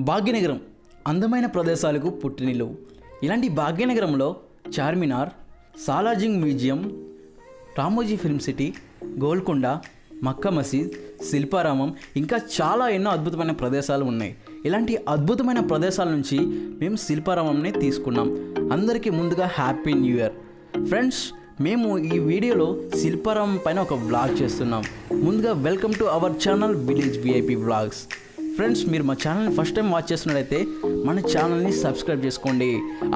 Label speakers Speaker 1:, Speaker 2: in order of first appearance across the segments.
Speaker 1: భాగ్యనగరం అందమైన ప్రదేశాలకు పుట్టినిల్లు. ఇలాంటి భాగ్యనగరంలో Charminar, Salar Jung museum, Ramoji film city, Golconda, Mecca Masjid, Shilparamam ఇంకా చాలా ఎన్నో అద్భుతమైన ప్రదేశాలు ఉన్నాయి. ఇలాంటి అద్భుతమైన ప్రదేశాల నుంచి మేము శిల్పారామంని తీసుకున్నాం. అందరికీ ముందుగా హ్యాపీ న్యూ ఇయర్ ఫ్రెండ్స్. మేము ఈ వీడియోలో శిల్పారామం పైన ఒక వ్లాగ్ చేస్తున్నాం. ముందుగా welcome to our channel village VIP vlogs. Friends, మీరు మా ఛానల్ని ఫస్ట్ టైం వాచ్ చేస్తున్నట్లయితే మన ఛానల్ని సబ్స్క్రైబ్ చేసుకోండి.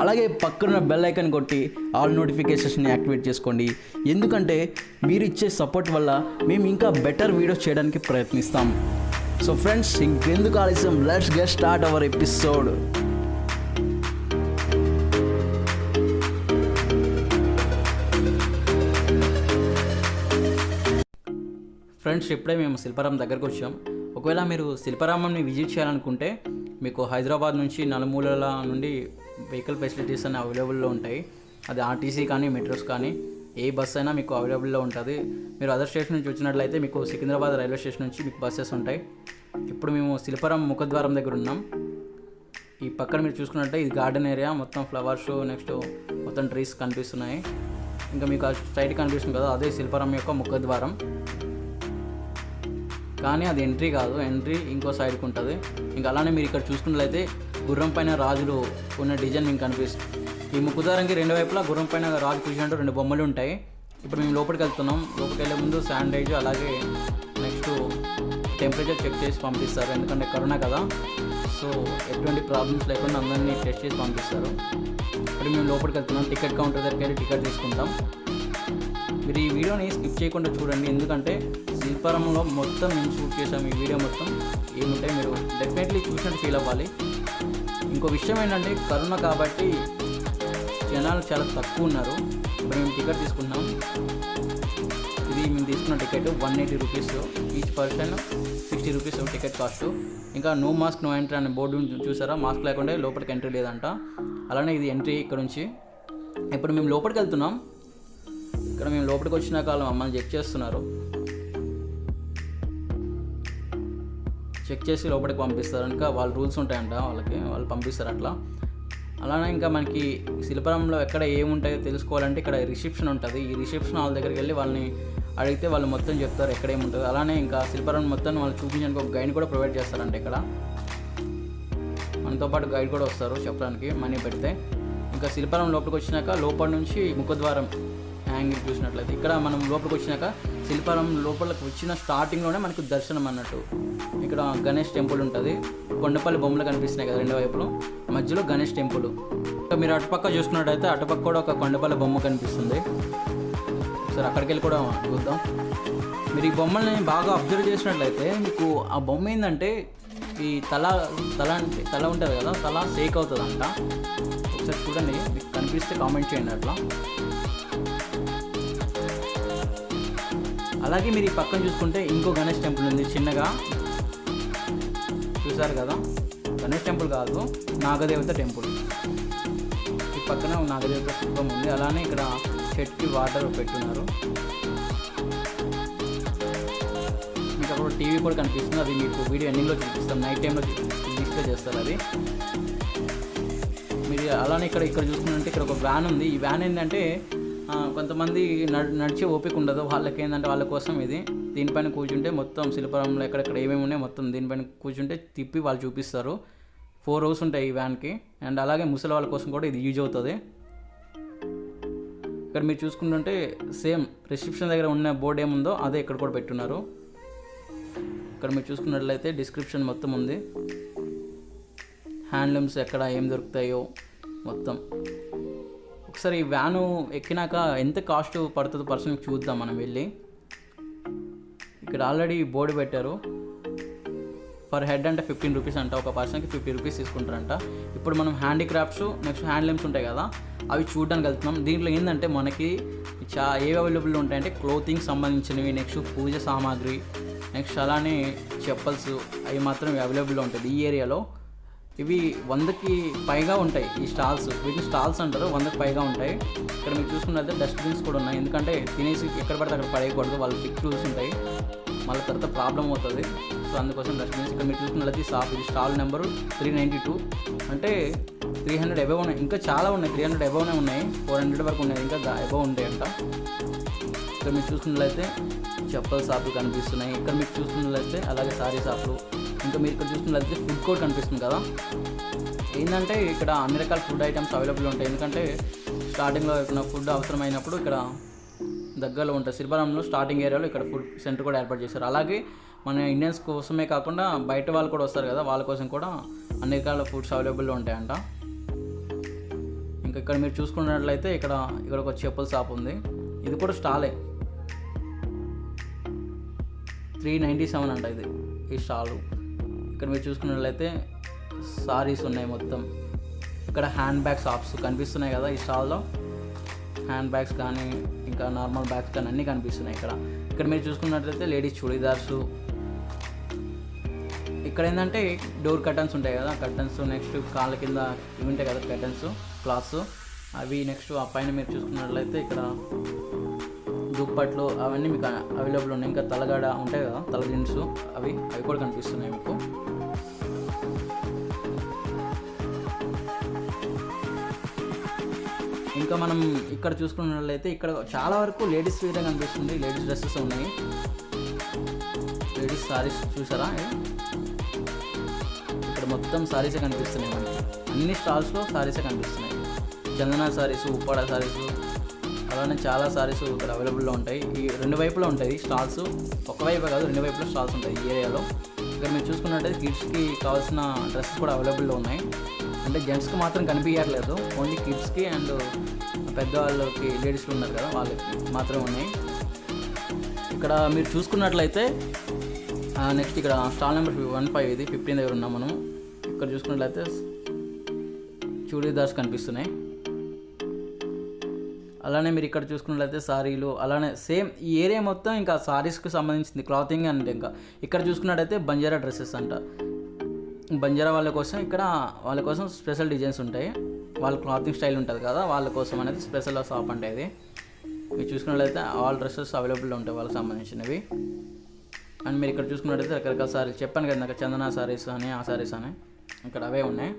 Speaker 1: అలాగే పక్కన బెల్ ఐకాన్ కొట్టి ఆల్ నోటిఫికేషన్స్ని యాక్టివేట్ చేసుకోండి. ఎందుకంటే మీరు ఇచ్చే సపోర్ట్ వల్ల మేము ఇంకా బెటర్ వీడియోస్ చేయడానికి ప్రయత్నిస్తాం. సో ఫ్రెండ్స్, ఇంకెందుకు ఆలస్యం, let's get start our episode. Friends, ఇప్పుడే మేము శిల్పారామం దగ్గరకు వచ్చాం. ఒకవేళ మీరు శిల్పారామంని విజిట్ చేయాలనుకుంటే మీకు హైదరాబాద్ నుంచి నలుమూలల నుండి వెహికల్ ఫెసిలిటీస్ అన్నీ అవైలబుల్లో ఉంటాయి. అది ఆర్టీసీ కానీ మెట్రోస్ కానీ ఏ బస్ అయినా మీకు అవైలబుల్లో ఉంటుంది. మీరు అదర్ స్టేషన్ నుంచి వచ్చినట్లయితే మీకు సికింద్రాబాద్ రైల్వే స్టేషన్ నుంచి మీకు బస్సెస్ ఉంటాయి. ఇప్పుడు మేము శిల్పారామం ముఖద్వారం దగ్గర ఉన్నాం. ఈ పక్కన మీరు చూసుకున్నట్టే ఇది గార్డెన్ ఏరియా, మొత్తం ఫ్లవర్స్, నెక్స్ట్ మొత్తం ట్రీస్ కనిపిస్తున్నాయి. ఇంకా మీకు స్ట్రైట్ కనిపిస్తుంది కదా, అదే శిల్పారామం యొక్క ముఖద్వారం. కానీ అది ఎంట్రీ కాదు, ఎంట్రీ ఇంకో సైడ్కి ఉంటుంది. ఇంకా అలానే మీరు ఇక్కడ చూసుకున్నట్లయితే గుర్రం పైన రాజులు ఉన్న డిజైన్ మీకు కనిపిస్తుంది. ఈ ముఖద్వారంకి రెండు వైపులా గుర్రం పైన రాజు కూర్చున్నట్టు రెండు బొమ్మలు ఉంటాయి. ఇప్పుడు మేము లోపలికి వెళ్తున్నాం. లోపలికి వెళ్ళే ముందు శానిటైజ్, అలాగే నెక్స్ట్ టెంపరేచర్ చెక్ చేసి పంపిస్తారు. ఎందుకంటే కరోనా కదా, సో ఎటువంటి ప్రాబ్లమ్స్ లేకుండా అందరినీ టెస్ట్ చేసి పంపిస్తారు. ఇప్పుడు మేము లోపలికి వెళ్తున్నాం. టికెట్ కౌంటర్ దగ్గరికి వెళ్ళి టికెట్ తీసుకుంటాం. మీరు ఈ వీడియోని స్కిప్ చేయకుండా చూడండి, ఎందుకంటే శిల్పారామంలో మొత్తం మేము షూట్ చేసాం. ఈ వీడియో మొత్తం ఏముంటాయి మీరు డెఫినెట్లీ చూసినట్టు ఫీల్ అవ్వాలి. ఇంకో విషయం ఏంటంటే కరోనా కాబట్టి జనాలు చాలా తక్కువ ఉన్నారు. ఇప్పుడు మేము టికెట్ తీసుకున్నాం. ఇది మేము తీసుకున్న ticket 180 rupees, each person 60 rupees ticket cost. ఇంకా నో మాస్క్ నో ఎంట్రీ అనే బోర్డు చూసారా, మాస్క్ లేకుండా లోపలికి ఎంట్రీ లేదంట. అలానే ఇది ఎంట్రీ ఇక్కడ నుంచి. ఇప్పుడు మేము లోపలికి వెళ్తున్నాం. ఇక్కడ మేము లోపలికి వచ్చినాక వాళ్ళు మమ్మల్ని చెక్ చేస్తున్నారు. చెక్ చేసి లోపలికి పంపిస్తారు. ఇంకా వాళ్ళ రూల్స్ ఉంటాయంట, వాళ్ళు పంపిస్తారు అట్లా. అలానే ఇంకా మనకి శిల్పారామంలో ఎక్కడ ఏముంటాయో తెలుసుకోవాలంటే ఇక్కడ రిసెప్షన్ ఉంటుంది. ఈ రిసెప్షన్ వాళ్ళ దగ్గరికి వెళ్ళి వాళ్ళని అడిగితే వాళ్ళు మొత్తం చెప్తారు ఎక్కడ ఏముంటుందో. అలానే ఇంకా శిల్పారామం మొత్తం వాళ్ళు చూపించడానికి ఒక గైడ్ కూడా ప్రొవైడ్ చేస్తారంట. ఇక్కడ మనతో పాటు గైడ్ కూడా వస్తారు చెప్పడానికి మనీ పెడితే. ఇంకా శిల్పారామం లోపలికి వచ్చినాక లోపల నుంచి ముఖద్వారం యాంగిల్ చూసినట్లయితే ఇక్కడ మనం లోపలికి వచ్చినాక శిల్పారామం లోపలికి వచ్చిన స్టార్టింగ్లోనే మనకు దర్శనం అన్నట్టు. ఇక్కడ గణేష్ టెంపుల్ ఉంటుంది. కొండపల్లి బొమ్మలు కనిపిస్తున్నాయి కదా రెండు వైపులు, మధ్యలో గణేష్ టెంపుల్. ఇంకా మీరు అటుపక్క చూసుకున్నట్టయితే అటుపక్క కూడా ఒక కొండపల్లి బొమ్మ కనిపిస్తుంది. సరే అక్కడికి వెళ్ళి కూడా చూద్దాం. మీరు ఈ బొమ్మల్ని బాగా అబ్జర్వ్ చేసినట్లయితే మీకు ఆ బొమ్మ ఏంటంటే ఈ తల ఉంటుంది కదా, తల షేక్ అవుతుందంట. ఒకసారి చూడండి, మీకు కనిపిస్తే కామెంట్ చేయండి అట్లా. అలాగే మీరు ఈ పక్కన చూసుకుంటే ఇంకో గణేష్ టెంపుల్ ఉంది చిన్నగా, చూసారు కదా. గణేష్ టెంపుల్ కాదు, నాగదేవత టెంపుల్. ఈ పక్కన నాగదేవత శిల్పం ఉంది. అలానే ఇక్కడ చెట్టుకి వాటర్ పెట్టున్నారు. మీకు అప్పుడు టీవీ కూడా కనిపిస్తుంది. అది మీకు వీడియో ఎండింగ్లో చూపిస్తాం, నైట్ టైంలో డిస్ప్లే చేస్తారు అది. మీరు అలానే ఇక్కడ చూసుకుంటే ఇక్కడ ఒక వ్యాన్ ఉంది. ఈ వ్యాన్ ఏంటంటే కొంతమంది నడిచే ఓపిక ఉండదు, వాళ్ళకి ఏంటంటే వాళ్ళ కోసం ఇది. దీనిపైన కూర్చుంటే మొత్తం శిల్పారామంలో ఎక్కడెక్కడ ఏమేమి ఉన్నాయో మొత్తం దీనిపైన కూర్చుంటే తిప్పి వాళ్ళు చూపిస్తారు. 4 rows ఉంటాయి ఈ వ్యాన్కి. అండ్ అలాగే ముసలి వాళ్ళ కోసం కూడా ఇది యూజ్ అవుతుంది. ఇక్కడ మీరు చూసుకుంటుంటే సేమ్ రిసెప్షన్ దగ్గర ఉన్న బోర్డు ఏముందో అదే ఇక్కడ కూడా పెట్టున్నారు. ఇక్కడ మీరు చూసుకున్నట్లయితే డిస్క్రిప్షన్ మొత్తం ఉంది. హ్యాండ్లూమ్స్ ఎక్కడ ఏం దొరుకుతాయో మొత్తం. ఒకసారి ఈ వ్యాను ఎక్కినాక ఎంత కాస్ట్ పడుతుందో పర్సన్కి చూద్దాం మనం వెళ్ళి. ఇక్కడ ఆల్రెడీ బోర్డు పెట్టారు. పర్ హెడ్ అంటే 15 రూపీస్ అంట, ఒక పర్సన్కి 50 రూపీస్ తీసుకుంటారంట. ఇప్పుడు మనం హ్యాండీక్రాఫ్ట్స్ నెక్స్ట్ హ్యాండ్లూమ్స్ ఉంటాయి కదా, అవి చూడడానికి వెళ్తున్నాం. దీంట్లో ఏంటంటే మనకి ఏవి అవైలబుల్ ఉంటాయంటే క్లోతింగ్ సంబంధించినవి, నెక్స్ట్ పూజ సామాగ్రి, నెక్స్ట్ అలానే చెప్పల్స్, అవి మాత్రం అవైలబుల్లో ఉంటుంది ఈ ఏరియాలో. ఇవి 100కి పైగా ఉంటాయి ఈ స్టాల్స్. వీటిని స్టాల్స్ అంటారు. 100కి పైగా ఉంటాయి. ఇక్కడ మీరు చూసుకున్నట్లయితే డస్ట్బిన్స్ కూడా ఉన్నాయి. ఎందుకంటే తినేసి ఎక్కడ పడితే అక్కడ పడేయకూడదు, వాళ్ళ ఫిక్స్ రూల్స్ ఉంటాయి. మళ్ళీ తర్వాత ప్రాబ్లం అవుతుంది. సో అందుకోసం డస్ట్బిన్స్. ఇక్కడ మీరు చూసుకున్నట్లయితే షాప్ ఇది స్టాల్ నెంబరు 392, అంటే 300 అబవ్ ఉన్నాయి. ఇంకా చాలా ఉన్నాయి, 300 అబవ్నే ఉన్నాయి, 400 వరకు ఉన్నాయి, ఇంకా అబవ్ ఉంటాయంట. ఇక్కడ మీరు చూసుకున్నట్లయితే చెప్పల్ షాపులు కనిపిస్తున్నాయి. ఇక్కడ మీకు చూసుకున్నట్లయితే అలాగే సారీ షాపులు. ఇంకా మీరు ఇక్కడ చూసుకున్నట్లయితే ఫుడ్ కోర్ట్ కనిపిస్తుంది కదా. ఏంటంటే ఇక్కడ అన్ని రకాల ఫుడ్ ఐటమ్స్ అవైలబుల్ ఉంటాయి. ఎందుకంటే స్టార్టింగ్లో ఏమైనా ఫుడ్ అవసరమైనప్పుడు ఇక్కడ దగ్గరలో ఉంటుంది. శిల్పారామంలో స్టార్టింగ్ ఏరియాలో ఇక్కడ ఫుడ్ సెంటర్ కూడా ఏర్పాటు చేశారు. అలాగే మన ఇండియన్స్ కోసమే కాకుండా బయట వాళ్ళు కూడా వస్తారు కదా, వాళ్ళ కోసం కూడా అన్ని రకాల ఫుడ్స్ అవైలబుల్లో ఉంటాయంట. ఇంకా ఇక్కడ మీరు చూసుకున్నట్లయితే ఇక్కడ ఒక చెప్పుల షాప్ ఉంది. ఇది కూడా స్టాలే, 397 అంట ఇది ఈ స్టాలు. ఇక్కడ మీరు చూసుకున్నట్లయితే సారీస్ ఉన్నాయి మొత్తం. ఇక్కడ హ్యాండ్ బ్యాగ్ షాప్స్ కనిపిస్తున్నాయి కదా ఈ స్టాల్లో. హ్యాండ్ బ్యాగ్స్ కానీ ఇంకా నార్మల్ బ్యాగ్స్ కానీ అన్నీ కనిపిస్తున్నాయి ఇక్కడ మీరు చూసుకున్నట్లయితే లేడీస్ చుడీదార్సు. ఇక్కడ ఏంటంటే డోర్ కర్టన్స్ ఉంటాయి కదా, కర్టన్స్. నెక్స్ట్ కాళ్ళ కింద ఇవి ఉంటాయి కదా కర్టన్స్, క్లాత్స్ అవి. నెక్స్ట్ ఆ పైన మీరు చూసుకున్నట్లయితే ఇక్కడ దుప్పట్లు అవన్నీ మీకు అవైలబుల్ ఉన్నాయి. ఇంకా తలగడ ఉంటాయి కదా, తలదిండ్స్ అవి కూడా కనిపిస్తున్నాయి మీకు. ఇంకా మనం ఇక్కడ చూసుకున్నట్లయితే ఇక్కడ చాలా వరకు లేడీస్ వేరే కనిపిస్తుంది. లేడీస్ డ్రెస్సెస్ ఉన్నాయి, లేడీస్ సారీస్ చూసారా. ఇక్కడ మొత్తం సారీసే కనిపిస్తున్నాయి మనకి. అన్ని స్టాల్స్లో సారీసే కనిపిస్తున్నాయి. చందన సారీసు, ఉప్పాడ సారీసు, అలానే చాలా సారీస్ ఇక్కడ అవైలబుల్లో ఉంటాయి. ఈ రెండు వైపులో ఉంటాయి స్టాల్స్, ఒకవైపు కాదు రెండు వైపులో స్టాల్స్ ఉంటాయి ఈ ఏరియాలో. ఇక్కడ మీరు చూసుకున్నట్టయితే కిడ్స్కి కావాల్సిన డ్రెస్సెస్ కూడా అవైలబుల్లో ఉన్నాయి. అంటే జెంట్స్కి మాత్రం కనిపించట్లేదు, ఓన్లీ కిడ్స్కి అండ్ పెద్దవాళ్ళకి లేడీస్లు ఉన్నారు కదా వాళ్ళకి మాత్రమే ఉన్నాయి. ఇక్కడ మీరు చూసుకున్నట్లయితే నెక్స్ట్ ఇక్కడ స్టాల్ నెంబర్ 15 ఇది 15 దగ్గర ఉన్నాం మనం. ఇక్కడ చూసుకున్నట్లయితే చూడీదార్స్ కనిపిస్తున్నాయి. అలానే మీరు ఇక్కడ చూసుకున్నట్లయితే సారీలు, అలానే సేమ్ ఈ ఏరియా మొత్తం ఇంకా సారీస్కి సంబంధించింది క్లాతింగ్. అండ్ ఇంకా ఇక్కడ చూసుకున్నట్టయితే బంజారా డ్రెస్సెస్ అంట. బంజారా వాళ్ళ కోసం స్పెషల్ డిజైన్స్ ఉంటాయి. వాళ్ళ క్లాతింగ్ స్టైల్ ఉంటుంది కదా, వాళ్ళ కోసం అనేది స్పెషల్ షాప్ అంటే ఇది. మీరు చూసుకున్నట్లయితే ఆల్ డ్రెస్సెస్ అవైలబుల్లో ఉంటాయి వాళ్ళకి సంబంధించినవి. అండ్ మీరు ఇక్కడ చూసుకున్నట్టయితే రకరకాల సారీస్ చెప్పాను కదా నాకు, చందన సారీస్ అని ఆ సారీస్ అని ఇక్కడ అవే ఉన్నాయి.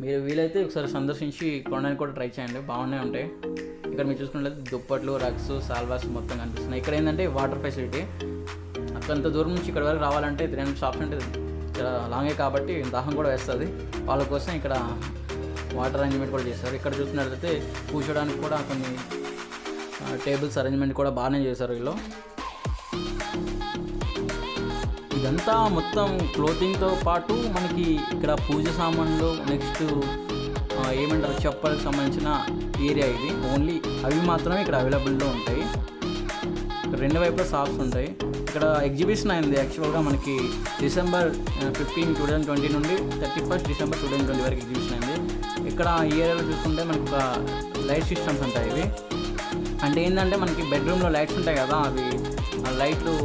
Speaker 1: మీరు వీలైతే ఒకసారి సందర్శించి కొనడానికి కూడా ట్రై చేయండి, బాగున్నాయి ఉంటాయి. ఇక్కడ మీరు చూసుకున్నట్లయితే దుప్పట్లు, రగ్స్, సాల్వాస్ మొత్తం కనిపిస్తున్నాయి. ఇక్కడ ఏంటంటే వాటర్ ఫెసిలిటీ. అంత దూరం నుంచి ఇక్కడ వరకు రావాలంటే 300 షాప్స్ అంటే చాలా లాంగే కాబట్టి దాహం కూడా వేస్తుంది. వాళ్ళ కోసం ఇక్కడ వాటర్ అరేంజ్మెంట్ కూడా చేస్తారు. ఇక్కడ చూసుకున్నట్లయితే కూర్చోడానికి కూడా కొన్ని టేబుల్స్ అరేంజ్మెంట్ కూడా బాగానే చేశారు వీళ్ళు. ఇదంతా మొత్తం క్లోతింగ్తో పాటు మనకి ఇక్కడ పూజ సామాన్లు, నెక్స్ట్ ఏమంటారు చెప్పలకు సంబంధించిన ఏరియా ఇది. ఓన్లీ అవి మాత్రమే ఇక్కడ అవైలబుల్లో ఉంటాయి. రెండు వైపులా షాప్స్ ఉంటాయి. ఇక్కడ ఎగ్జిబిషన్ అయింది యాక్చువల్గా మనకి డిసెంబర్ 15, 2020 నుండి 31 డిసెంబర్ 2020 వరకు ఎగ్జిబిషన్ అయింది. ఇక్కడ ఈ ఏరియాలో చూసుకుంటే మనకి ఒక లైట్ సిస్టమ్స్ ఉంటాయి. ఇవి అంటే ఏంటంటే మనకి బెడ్రూమ్లో లైట్స్ ఉంటాయి కదా, అవి ఆ లైట్లు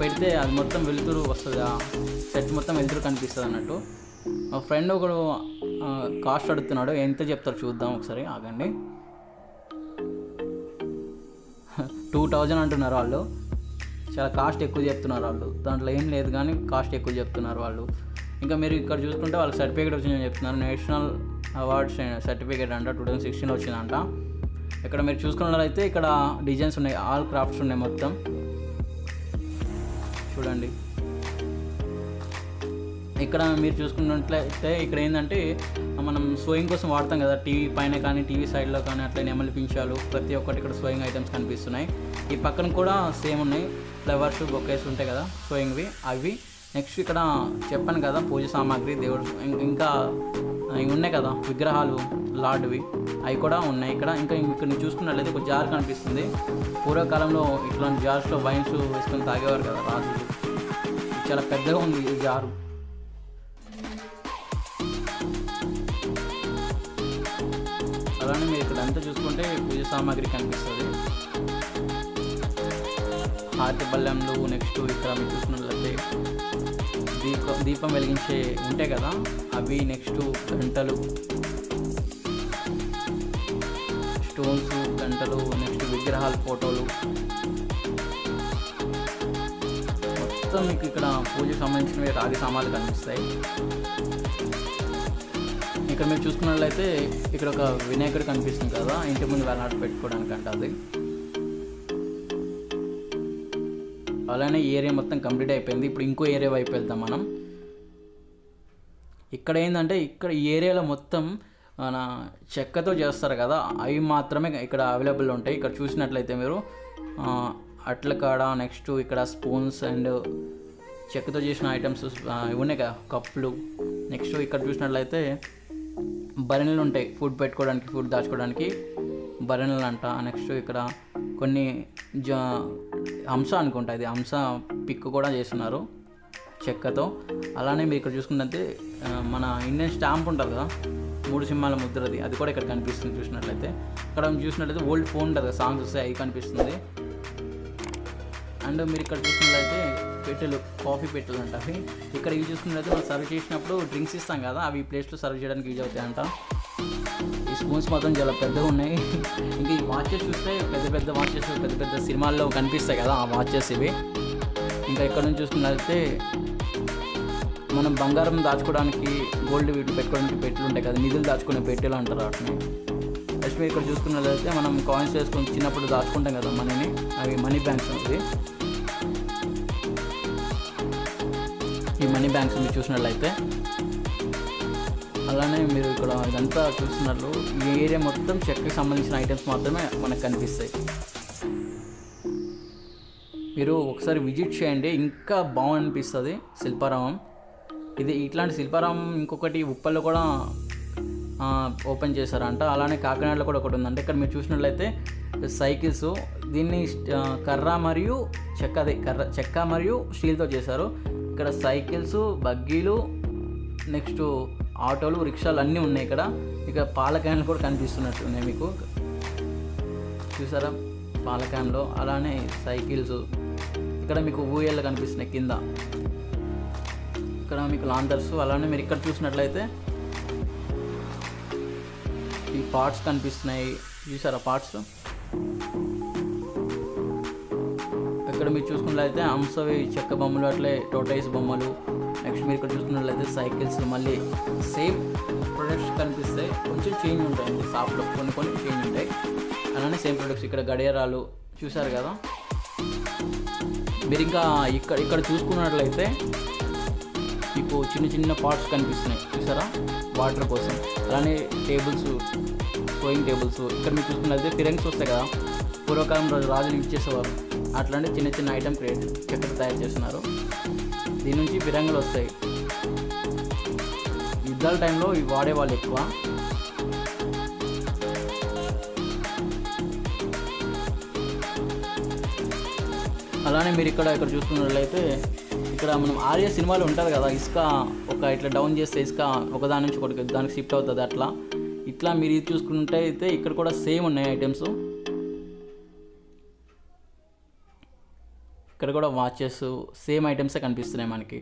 Speaker 1: పెడితే అది మొత్తం వెలుతురు వస్తుంది, ఆ సెట్ మొత్తం వెలుతురు కనిపిస్తుంది అన్నట్టు. మా ఫ్రెండ్ ఒకడు కాస్ట్ అడుగుతున్నాడు, ఎంత చెప్తారు చూద్దాం ఒకసారి ఆగండి. 2000 అంటున్నారు వాళ్ళు, చాలా కాస్ట్ ఎక్కువ చెప్తున్నారు వాళ్ళు. దాంట్లో ఏం లేదు కానీ కాస్ట్ ఎక్కువ చెప్తున్నారు వాళ్ళు. ఇంకా మీరు ఇక్కడ చూసుకుంటే వాళ్ళకి సర్టిఫికేట్ వచ్చిందని చెప్తున్నారు, నేషనల్ అవార్డ్స్ సర్టిఫికేట్ అంట, 2016 వచ్చిందంట. ఇక్కడ మీరు చూసుకున్నట్లయితే ఇక్కడ డిజైన్స్ ఉన్నాయి, ఆల్ క్రాఫ్ట్స్ ఉన్నాయి మొత్తం చూడండి. ఇక్కడ మీరు చూసుకున్నట్లయితే ఇక్కడ ఏంటంటే మనం సోయింగ్ కోసం వాడతాం కదా, టీవీ పైన కానీ టీవీ సైడ్లో కానీ అట్లా నెమలి పించాలు ప్రతి ఒక్కటి ఇక్కడ సోయింగ్ ఐటమ్స్ కనిపిస్తున్నాయి. ఈ పక్కన కూడా సేమ్ ఉన్నాయి, ఫ్లవర్స్, బొకేస్ ఉంటాయి కదా సోయింగ్వి అవి. నెక్స్ట్ ఇక్కడ చెప్పాను కదా పూజ సామాగ్రి, దేవుడు ఇంకా ఇవి ఉన్నాయి కదా విగ్రహాలు లార్డ్వి, అవి కూడా ఉన్నాయి ఇక్కడ. ఇంకా ఇక్కడ చూసుకున్నట్లయితే ఒక జార్ కనిపిస్తుంది. పూర్వకాలంలో ఇట్లాంటి జార్స్లో వైన్స్ వేసుకొని తాగేవారు కదా రాజులు. చాలా పెద్దగా ఉంది ఈ జారు. అలానే మీరు ఇక్కడ అంతా చూసుకుంటే పూజ సామాగ్రి కనిపిస్తుంది, హారతి బల్లెంలు. నెక్స్ట్ ఇక్కడ మీరు చూసుకున్నట్లయితే దీపం వెలిగించే ఉంటాయి కదా అవి. నెక్స్ట్ గంటలు, స్టోన్స్, గంటలు, నెక్స్ట్ విగ్రహాలు, ఫోటోలు. మొత్తం మీకు ఇక్కడ పూజకు సంబంధించినవి రాగి సామాన్లు కనిపిస్తాయి. ఇక్కడ మీరు చూసుకున్నట్లయితే ఇక్కడ ఒక వినాయకుడు కనిపిస్తుంది కదా, ఇంటి ముందు వేలాడ పెట్టుకోవడానికి అంట అది. అలానే ఈ ఏరియా మొత్తం కంప్లీట్ అయిపోయింది. ఇప్పుడు ఇంకో ఏరియా వైపు వెళ్తాం మనం. ఇక్కడ ఏంటంటే ఇక్కడ ఈ ఏరియాలో మొత్తం మన చెక్కతో చేస్తారు కదా, అవి మాత్రమే ఇక్కడ అవైలబుల్ ఉంటాయి. ఇక్కడ చూసినట్లయితే మీరు అట్ల కాడ, నెక్స్ట్ ఇక్కడ స్పూన్స్ అండ్ చెక్కతో చేసిన ఐటమ్స్ ఇవి ఉన్నాయి కదా, కప్పులు. నెక్స్ట్ ఇక్కడ చూసినట్లయితే బరణలు ఉంటాయి, ఫుడ్ పెట్టుకోవడానికి, ఫుడ్ దాచుకోవడానికి బరణలు అంట. నెక్స్ట్ ఇక్కడ కొన్ని హంస అనుకుంటా, ఇది హంస పిక్ కూడా చేస్తున్నారు చెక్కతో. అలానే మీరు ఇక్కడ చూసుకున్నట్లయితే మన ఇండియన్ స్టాంప్ ఉంటుంది కదా, 3 సింహాల ముద్రది, అది కూడా ఇక్కడ కనిపిస్తుంది. చూసినట్లయితే ఇక్కడ చూసినట్లయితే ఓల్డ్ ఫోన్ ఉంటుంది కదా, సాంగ్స్ వస్తాయి, అవి కనిపిస్తుంది. అండ్ మీరు ఇక్కడ చూసినట్లయితే పెట్టెలు, కాఫీ పెట్టెలు అంట అవి. ఇక్కడ ఇవి చూసుకున్నట్లయితే మనం సర్వ్ చేసినప్పుడు డ్రింక్స్ ఇస్తాం కదా, అవి ప్లేస్లో సర్వ్ చేయడానికి యూజ్ అవుతాయంట. ఈ స్పూన్స్ మాత్రం చాలా పెద్దగా ఉన్నాయి. ఇంకా ఈ వాచెస్ చూస్తే పెద్ద పెద్ద వాచెస్, పెద్ద పెద్ద సినిమాల్లో కనిపిస్తాయి కదా ఆ వాచెస్ ఇవి. ఇంకా ఇక్కడ నుంచి చూసుకున్నట్లయితే మనం బంగారం దాచుకోవడానికి, గోల్డ్ వీటిని పెట్టుకోవడానికి పెట్టెలు ఉంటాయి కదా, నిధులు దాచుకునే పెట్టెలు అంటారు వాటిని. నెక్స్ట్ మీరు ఇక్కడ చూసుకున్నట్లయితే మనం కాయిన్స్ వేసుకొని చిన్నప్పుడు దాచుకుంటాం కదా మనీని, అవి మనీ బ్యాంక్స్ ఉంది. ఈ మనీ బ్యాంక్స్ మీరు చూసినట్లయితే. అలానే మీరు ఇక్కడ ఇదంతా చూస్తున్నట్లు ఈ ఏరియా మొత్తం చెక్కకి సంబంధించిన ఐటమ్స్ మాత్రమే మనకు కనిపిస్తాయి. మీరు ఒకసారి విజిట్ చేయండి, ఇంకా బాగనిపిస్తుంది శిల్పారామం. ఇది ఇట్లాంటి శిల్పారామం ఇంకొకటి ఉప్పల్లో కూడా ఓపెన్ చేశారంట. అలానే కాకినాడలో కూడా ఒకటి ఉందంట. ఇక్కడ మీరు చూసినట్లయితే సైకిల్స్, దీన్ని కర్ర మరియు చెక్క మరియు స్టీల్తో చేశారు. ఇక్కడ సైకిల్స్, బగ్గీలు, నెక్స్ట్ ఆటోలు, రిక్షాలు అన్నీ ఉన్నాయి ఇక్కడ. ఇక పాల క్యాన్లు కూడా కనిపిస్తున్నట్టు ఉన్నాయి మీకు, చూసారా పాల క్యాన్లో. అలానే సైకిల్స్, ఇక్కడ మీకు ఊయళ్ళు కనిపిస్తున్నాయి కింద, ఇక్కడ మీకు లాంతర్స్. అలానే మీరు ఇక్కడ చూసినట్లయితే ఈ పార్ట్స్ కనిపిస్తున్నాయి, చూసారా పార్ట్స్. ఇక్కడ మీరు చూసుకున్నట్లయితే హంసవి చెక్క బొమ్మలు, అట్లే టోటైస్ బొమ్మలు. నెక్స్ట్ మీరు ఇక్కడ చూసుకున్నట్లయితే సైకిల్స్, మళ్ళీ సేమ్ ప్రొడక్ట్స్ కనిపిస్తాయి, కొంచెం చేంజ్ ఉంటాయండి షాప్లో, కొన్ని చేంజ్ ఉంటాయి. అలానే సేమ్ ప్రొడక్ట్స్. ఇక్కడ గడియారాలు చూసారు కదా. మీరు ఇంకా ఇక్కడ చూసుకున్నట్లయితే మీకు చిన్న చిన్న పార్ట్స్ కనిపిస్తున్నాయి, చూసారా వాటర్ కోసం. అలానే టేబుల్స్, సోయింగ్ టేబుల్స్. ఇక్కడ మీరు చూసుకున్నట్లయితే ఫిరంగ్స్ వస్తాయి కదా, పూర్వకాలంలో రాజులు యూజ్ చేసేవారు, అట్లాంటి చిన్న చిన్న ఐటమ్ క్రియేట్ చెక్కతో తయారు చేస్తున్నారు. దీని నుంచి ఫిరంగులు వస్తాయి, యుద్ధాల టైంలో ఇవి వాడేవాళ్ళు ఎక్కువ. అలానే మీరు ఇక్కడ చూసుకున్నట్లయితే ఇక్కడ మనం ఆర్య సినిమాలో ఉంటుంది కదా, ఇసుక ఒక ఇట్లా డౌన్ చేస్తే ఇసుక ఒకదాని నుంచి ఒకటి దానికి షిఫ్ట్ అవుతుంది, అట్లా ఇట్లా మీరు ఇది చూసుకుంటే అయితే ఇక్కడ కూడా సేమ్ ఉన్నాయి ఐటమ్స్. ఇక్కడ కూడా వాచెస్, సేమ్ ఐటమ్సే కనిపిస్తున్నాయి మనకి.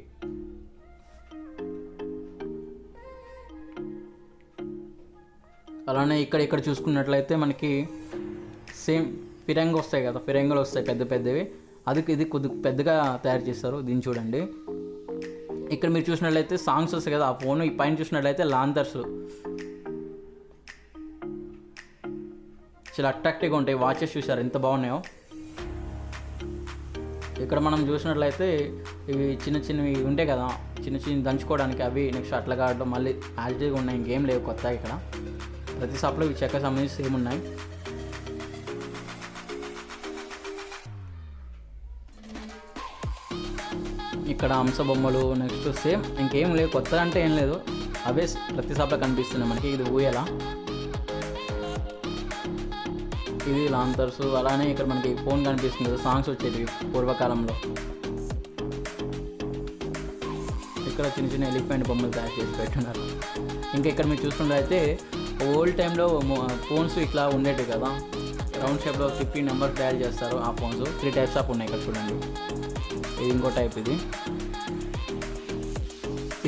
Speaker 1: అలానే ఇక్కడ చూసుకున్నట్లయితే మనకి సేమ్ ఫిరంగి వస్తాయి కదా, ఫిరంగులు వస్తాయి పెద్ద పెద్దవి, ఇది కొద్దిగా పెద్దగా తయారు చేస్తారు. దీన్ని చూడండి. ఇక్కడ మీరు చూసినట్లయితే సాంగ్స్ వస్తాయి కదా, ఆ ఫోన్ ఈ పైన చూసినట్లయితే లాంతర్స్ చాలా అట్రాక్టివ్గా ఉంటాయి. వాచెస్ చూసారు ఎంత బాగున్నాయో. ఇక్కడ మనం చూసినట్లయితే ఇవి చిన్నవి ఉంటాయి కదా, చిన్న దంచుకోవడానికి, అవి నెక్స్ట్ అట్లా కావడం మళ్ళీ యాజిటీగా ఉన్నాయి, ఇంకేం లేవు కొత్తగా. ఇక్కడ ప్రతి షాప్లో ఇవి చెక్క సంబంధించి సేమ్ ఉన్నాయి. ఇక్కడ హంస బొమ్మలు, నెక్స్ట్ సేమ్ ఇంకేం లేవు, కొత్తగా అంటే ఏం లేదు, అవే ప్రతి షాప్లో కనిపిస్తున్నాయి మనకి. ఇది ఊయల, ఇది లాంతర్స్. అలానే ఇక్కడ మనకి ఫోన్ కనిపిస్తుంది, సాంగ్స్ వచ్చేవి పూర్వకాలంలో. ఇక్కడ చిన్న ఎలిఫెంట్ బొమ్మలు తయారు చేసి పెట్టున్నారు. ఇంకా ఇక్కడ మీరు చూసుకున్నట్లయితే ఓల్డ్ టైంలో ఫోన్స్ ఇట్లా ఉండేవి కదా, రౌండ్ షేప్లో తిప్పి నెంబర్ తయారు చేస్తారు. ఆ ఫోన్స్ 3 టైప్స్ ఆఫ్ ఉన్నాయి. ఇక్కడ చూడండి, ఇది ఇంకో టైప్,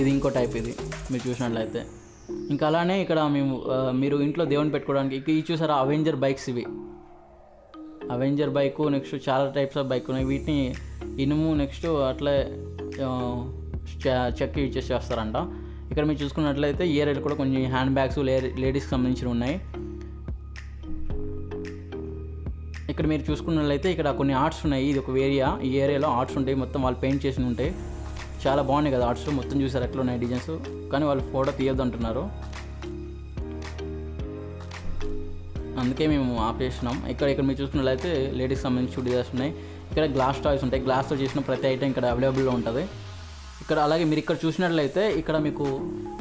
Speaker 1: ఇది ఇంకో టైప్, ఇది మీరు చూసినట్లయితే. ఇంకా అలానే ఇక్కడ మీరు ఇంట్లో దేవుని పెట్టుకోవడానికి ఇవి చూసారా అవెంజర్ బైక్స్, ఇవి అవెంజర్ బైకు. నెక్స్ట్ చాలా టైప్స్ ఆఫ్ బైక్ ఉన్నాయి. వీటిని ఇనుము నెక్స్ట్ అట్లే చెక్క యూజ్ చేస్తారంట. ఇక్కడ మీరు చూసుకున్నట్లయితే ఈ ఏరియాలో కూడా కొన్ని హ్యాండ్ బ్యాగ్స్ లేడీస్కి సంబంధించినవి ఉన్నాయి. ఇక్కడ మీరు చూసుకున్నట్లయితే ఇక్కడ కొన్ని ఆర్ట్స్ ఉన్నాయి. ఇది ఒక ఏరియా, ఈ ఏరియాలో ఆర్ట్స్ ఉంటాయి, మొత్తం వాళ్ళు పెయింట్ చేసి ఉంటాయి. చాలా బాగున్నాయి కదా ఆర్ట్స్, మొత్తం చూసారు ఎట్లా ఉన్నాయి డిజైన్స్. కానీ వాళ్ళు ఫోటో తీయొద్దు అంటున్నారు, అందుకే మేము ఆపేసినాం. ఇక్కడ మీరు చూసుకున్నట్లయితే లేడీస్కి సంబంధించి డిజైన్స్ ఉన్నాయి. ఇక్కడ గ్లాస్ టాయ్స్ ఉంటాయి, గ్లాస్తో చేసిన ప్రతి ఐటెం ఇక్కడ అవైలబుల్లో ఉంటుంది ఇక్కడ. అలాగే మీరు ఇక్కడ చూసినట్లయితే ఇక్కడ మీకు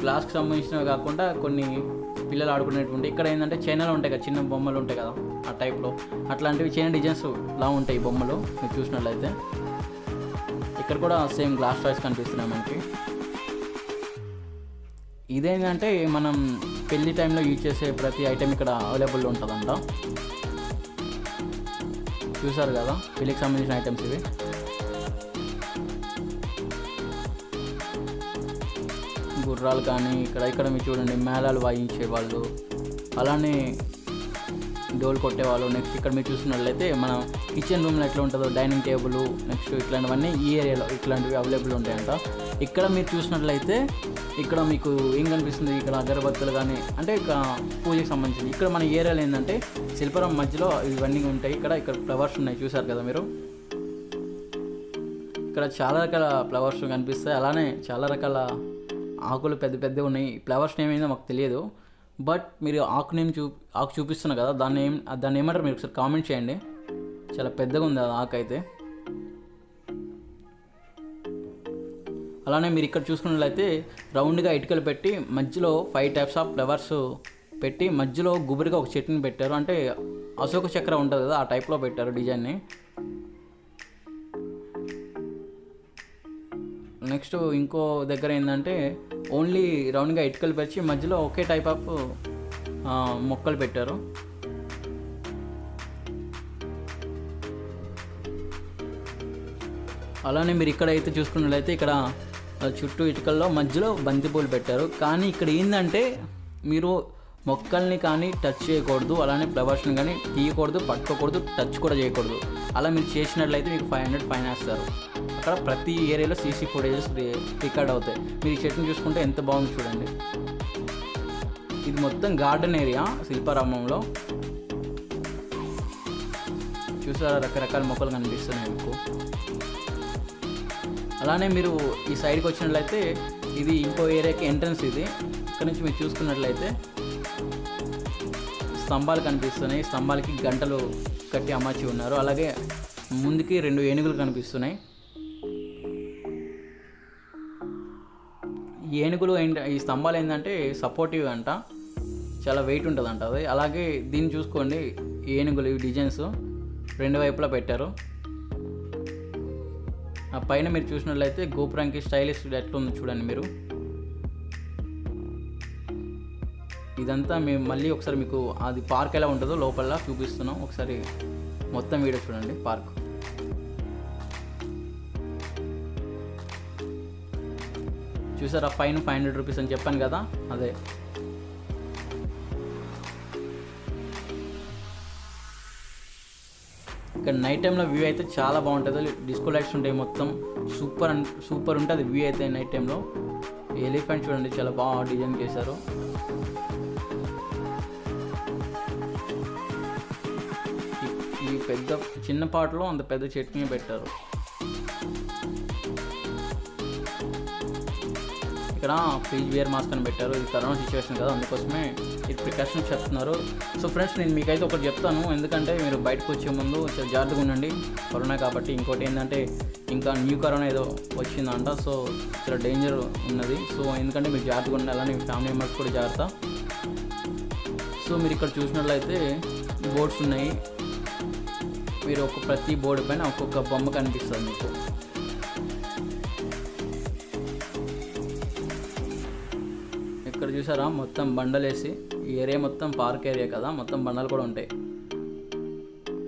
Speaker 1: గ్లాస్కి సంబంధించినవి కాకుండా కొన్ని పిల్లలు ఆడుకునేటువంటి ఇక్కడ ఏంటంటే చైనాలో ఉంటాయి కదా, చిన్న బొమ్మలు ఉంటాయి కదా ఆ టైప్లో, అట్లాంటివి చైనా డిజైన్స్ లా ఉంటాయి ఈ బొమ్మలు మీరు చూసినట్లయితే. ఇక్కడ కూడా సేమ్ గ్లాస్ టాయ్స్ కనిపిస్తున్నాయి మనకి. ఇదేంటంటే మనం పెళ్లి టైంలో యూజ్ చేసే ప్రతి ఐటెం ఇక్కడ అవైలబుల్ ఉంటుందంట. చూసారు కదా పెళ్ళికి సంబంధించిన ఐటమ్స్ ఇవి. గుర్రాలు కానీ ఇక్కడ మీరు చూడండి మేళాలు వాయించే వాళ్ళు, అలానే డోల్ కొట్టేవాళ్ళు. నెక్స్ట్ ఇక్కడ మీరు చూస్తున్నట్లయితే మన కిచెన్ రూమ్లో ఎట్లా ఉంటుందో డైనింగ్ టేబుల్, నెక్స్ట్ ఇట్లాంటివన్నీ ఈ ఏరియాలో ఇట్లాంటివి అవైలబుల్ ఉంటాయంట. ఇక్కడ మీరు చూసినట్లయితే ఇక్కడ మీకు ఏం కనిపిస్తుంది, ఇక్కడ అగరబత్తులు కానీ అంటే ఇక్కడ పూజకి సంబంధించింది. ఇక్కడ మన ఏరియాలో ఏంటంటే శిల్పారం మధ్యలో ఇవన్నీ ఉంటాయి. ఇక్కడ ఫ్లవర్స్ ఉన్నాయి చూసారు కదా మీరు. ఇక్కడ చాలా రకాల ఫ్లవర్స్ కనిపిస్తాయి, అలానే చాలా రకాల ఆకులు పెద్ద పెద్దవి ఉన్నాయి. ఫ్లవర్స్ నేమ్ ఏందో మాకు తెలియదు, బట్ మీరు ఆకు చూపిస్తున్నారు కదా దాన్ని ఏమంటారు మీరు ఒకసారి కామెంట్ చేయండి. చాలా పెద్దగా ఉంది అది ఆకు అయితే. అలానే మీరు ఇక్కడ చూసుకున్నట్లయితే రౌండ్గా ఇటుకలు పెట్టి మధ్యలో 5 టైప్స్ ఆఫ్ ఫ్లవర్స్ పెట్టి మధ్యలో గుబురుగా ఒక చెట్టుని పెట్టారు. అంటే అశోక చక్ర ఉంటుంది కదా ఆ టైప్లో పెట్టారు డిజైన్ని. నెక్స్ట్ ఇంకో దగ్గర ఏంటంటే ఓన్లీ రౌండ్గా ఇటుకలు పెట్టి మధ్యలో ఒకే టైప్ ఆఫ్ మొక్కలు పెట్టారు. అలానే మీరు ఇక్కడ అయితే చూసుకున్నట్లయితే ఇక్కడ చుట్టూ ఇటుకల్లో మధ్యలో బంతిపూలు పెట్టారు. కానీ ఇక్కడ ఏంటంటే మీరు మొక్కల్ని కానీ టచ్ చేయకూడదు, అలానే ఫ్లవర్స్ని కానీ తీయకూడదు, పట్టుకోకూడదు, టచ్ కూడా చేయకూడదు. అలా మీరు చేసినట్లయితే మీకు 500 ఫైన్ వేస్తారు. అక్కడ ప్రతి ఏరియాలో సీసీ ఫుటేజెస్ రికార్డ్ అవుతాయి. మీరు ఈ చెట్టుని చూసుకుంటే ఎంత బాగుంది చూడండి. ఇది మొత్తం గార్డెన్ ఏరియా శిల్పారామంలో. చూసారా రకరకాల మొక్కలు కనిపిస్తున్నాయి మీకు. అలానే మీరు ఈ సైడ్కి వచ్చినట్లయితే ఇది ఇంకో ఏరియాకి ఎంట్రన్స్. ఇది ఇక్కడ నుంచి మీరు చూసుకున్నట్లయితే స్తంభాలు కనిపిస్తున్నాయి, స్తంభాలకి గంటలు కట్టి అమర్చి ఉన్నారు. అలాగే ముందుకి 2 ఏనుగులు కనిపిస్తున్నాయి. ఈ ఏనుగులు ఈ స్తంభాలు ఏంటంటే సపోర్టివ్ అంట, చాలా వెయిట్ ఉంటుంది అంట అది. అలాగే దీన్ని చూసుకోండి, ఏనుగులు ఈ డిజైన్స్ 2 వైపులా పెట్టారు. ఆ పైన మీరు చూసినట్లయితే గోపురానికి స్టైలిష్ ఎట్లా ఉంది చూడండి మీరు. ఇదంతా మేము మళ్ళీ ఒకసారి మీకు అది పార్క్ ఎలా ఉంటుందో లోపల చూపిస్తున్నాం. ఒకసారి మొత్తం వీడియో చూడండి. పార్క్ చూసారా, ఫైన్ 500 రూపీస్ అని చెప్పాను కదా అదే. ఇక్కడ నైట్ టైంలో వ్యూ అయితే చాలా బాగుంటుంది. డిస్కో లైట్స్ ఉంటాయి, మొత్తం సూపర్ ఉంటుంది వ్యూ అయితే నైట్ టైంలో. ఎలిఫెంట్ చూడండి చాలా బాగా డిజైన్ చేశారు. ఈ పెద్ద చిన్న పాటలో అంత పెద్ద చట్నీ పెట్టారు. ఇక్కడ ఫ్రీజ్ వేర్ మాస్క్ అని పెట్టారు. ఇది కరోనా సిచ్యువేషన్ కదా, అందుకోసమే ఇది ప్రికాషన్ చెప్తున్నారు. సో ఫ్రెండ్స్, నేను మీకైతే ఒకటి చెప్తాను, ఎందుకంటే మీరు బయటకు వచ్చే ముందు చాలా జాగ్రత్తగా ఉండండి, కరోనా కాబట్టి. ఇంకోటి ఏంటంటే ఇంకా న్యూ కరోనా ఏదో వచ్చిందంట, సో చాలా డేంజర్ ఉన్నది. సో ఎందుకంటే మీరు జాగ్రత్తగా ఉండాలి, అలానే మీ ఫ్యామిలీ మెంబర్స్ కూడా జాగ్రత్త. సో మీరు ఇక్కడ చూసినట్లయితే బోర్డ్స్ ఉన్నాయి. మీరు ప్రతి బోర్డు పైన ఒక్కొక్క బొమ్మ కనిపిస్తుంది మీకు. ఇక్కడ చూసారా మొత్తం బండలు వేసి, ఈ ఏరియా మొత్తం పార్క్ ఏరియా కదా, మొత్తం బండలు కూడా ఉంటాయి.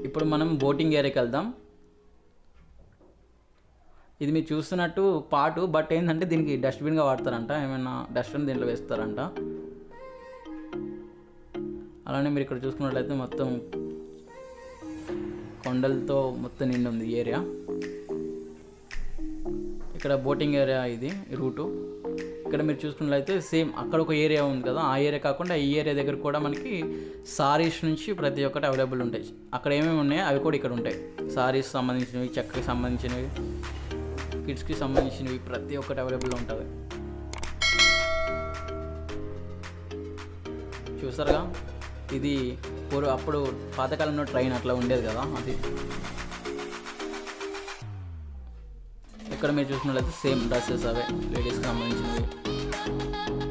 Speaker 1: ఇప్పుడు మనం బోటింగ్ ఏరియాకి వెళ్దాం. ఇది మీరు చూస్తున్నట్టు పాటు, బట్ ఏంటంటే దీనికి డస్ట్బిన్గా వాడతారంట, ఏమైనా డస్ట్బిన్ దీంట్లో వేస్తారంట. అలానే మీరు ఇక్కడ చూసుకున్నట్లయితే మొత్తం కొండలతో మొత్తం నిండి ఉంది ఏరియా. ఇక్కడ బోటింగ్ ఏరియా ఇది రూటు. ఇక్కడ మీరు చూసుకున్నట్లయితే సేమ్ అక్కడ ఒక ఏరియా ఉంది కదా, ఆ ఏరియా కాకుండా ఈ ఏరియా దగ్గర కూడా మనకి సారీస్ నుంచి ప్రతి ఒక్కటి అవైలబుల్ ఉంటాయి. అక్కడ ఏమేమి ఉన్నాయో అవి కూడా ఇక్కడ ఉంటాయి. సారీస్ సంబంధించినవి, చెక్కకి సంబంధించినవి, కిడ్స్కి సంబంధించినవి ప్రతి ఒక్కటి అవైలబుల్ ఉంటుంది. చూసారుగా, ఇది అప్పుడు పాతకాలంలో ట్రైన్ అట్లా ఉండేది కదా అది. ఇక్కడ మీరు చూసినట్లయితే సేమ్ డ్రెస్సెస్ అవే, లేడీస్కి సంబంధించినవి,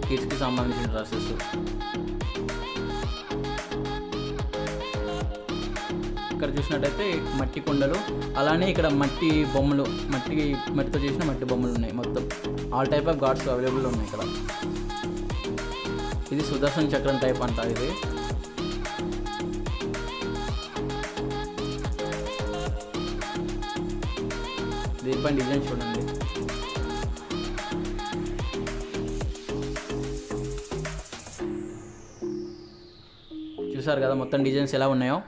Speaker 1: కిడ్స్కి సంబంధించిన డ్రెస్సెస్. ఇక్కడ చూసినట్టయితే మట్టి కుండలు, అలానే ఇక్కడ మట్టి బొమ్మలు, మట్టితో చేసిన మట్టి బొమ్మలు ఉన్నాయి. మొత్తం all type of gods available ఉన్నాయి ఇక్కడ. ఇది సుదర్శన్ చక్రం టైప్ అంట. ఇది దీనిపైన డిజైన్ చూడండి. చూసారు కదా మొత్తం డిజైన్స్ ఎలా ఉన్నాయో.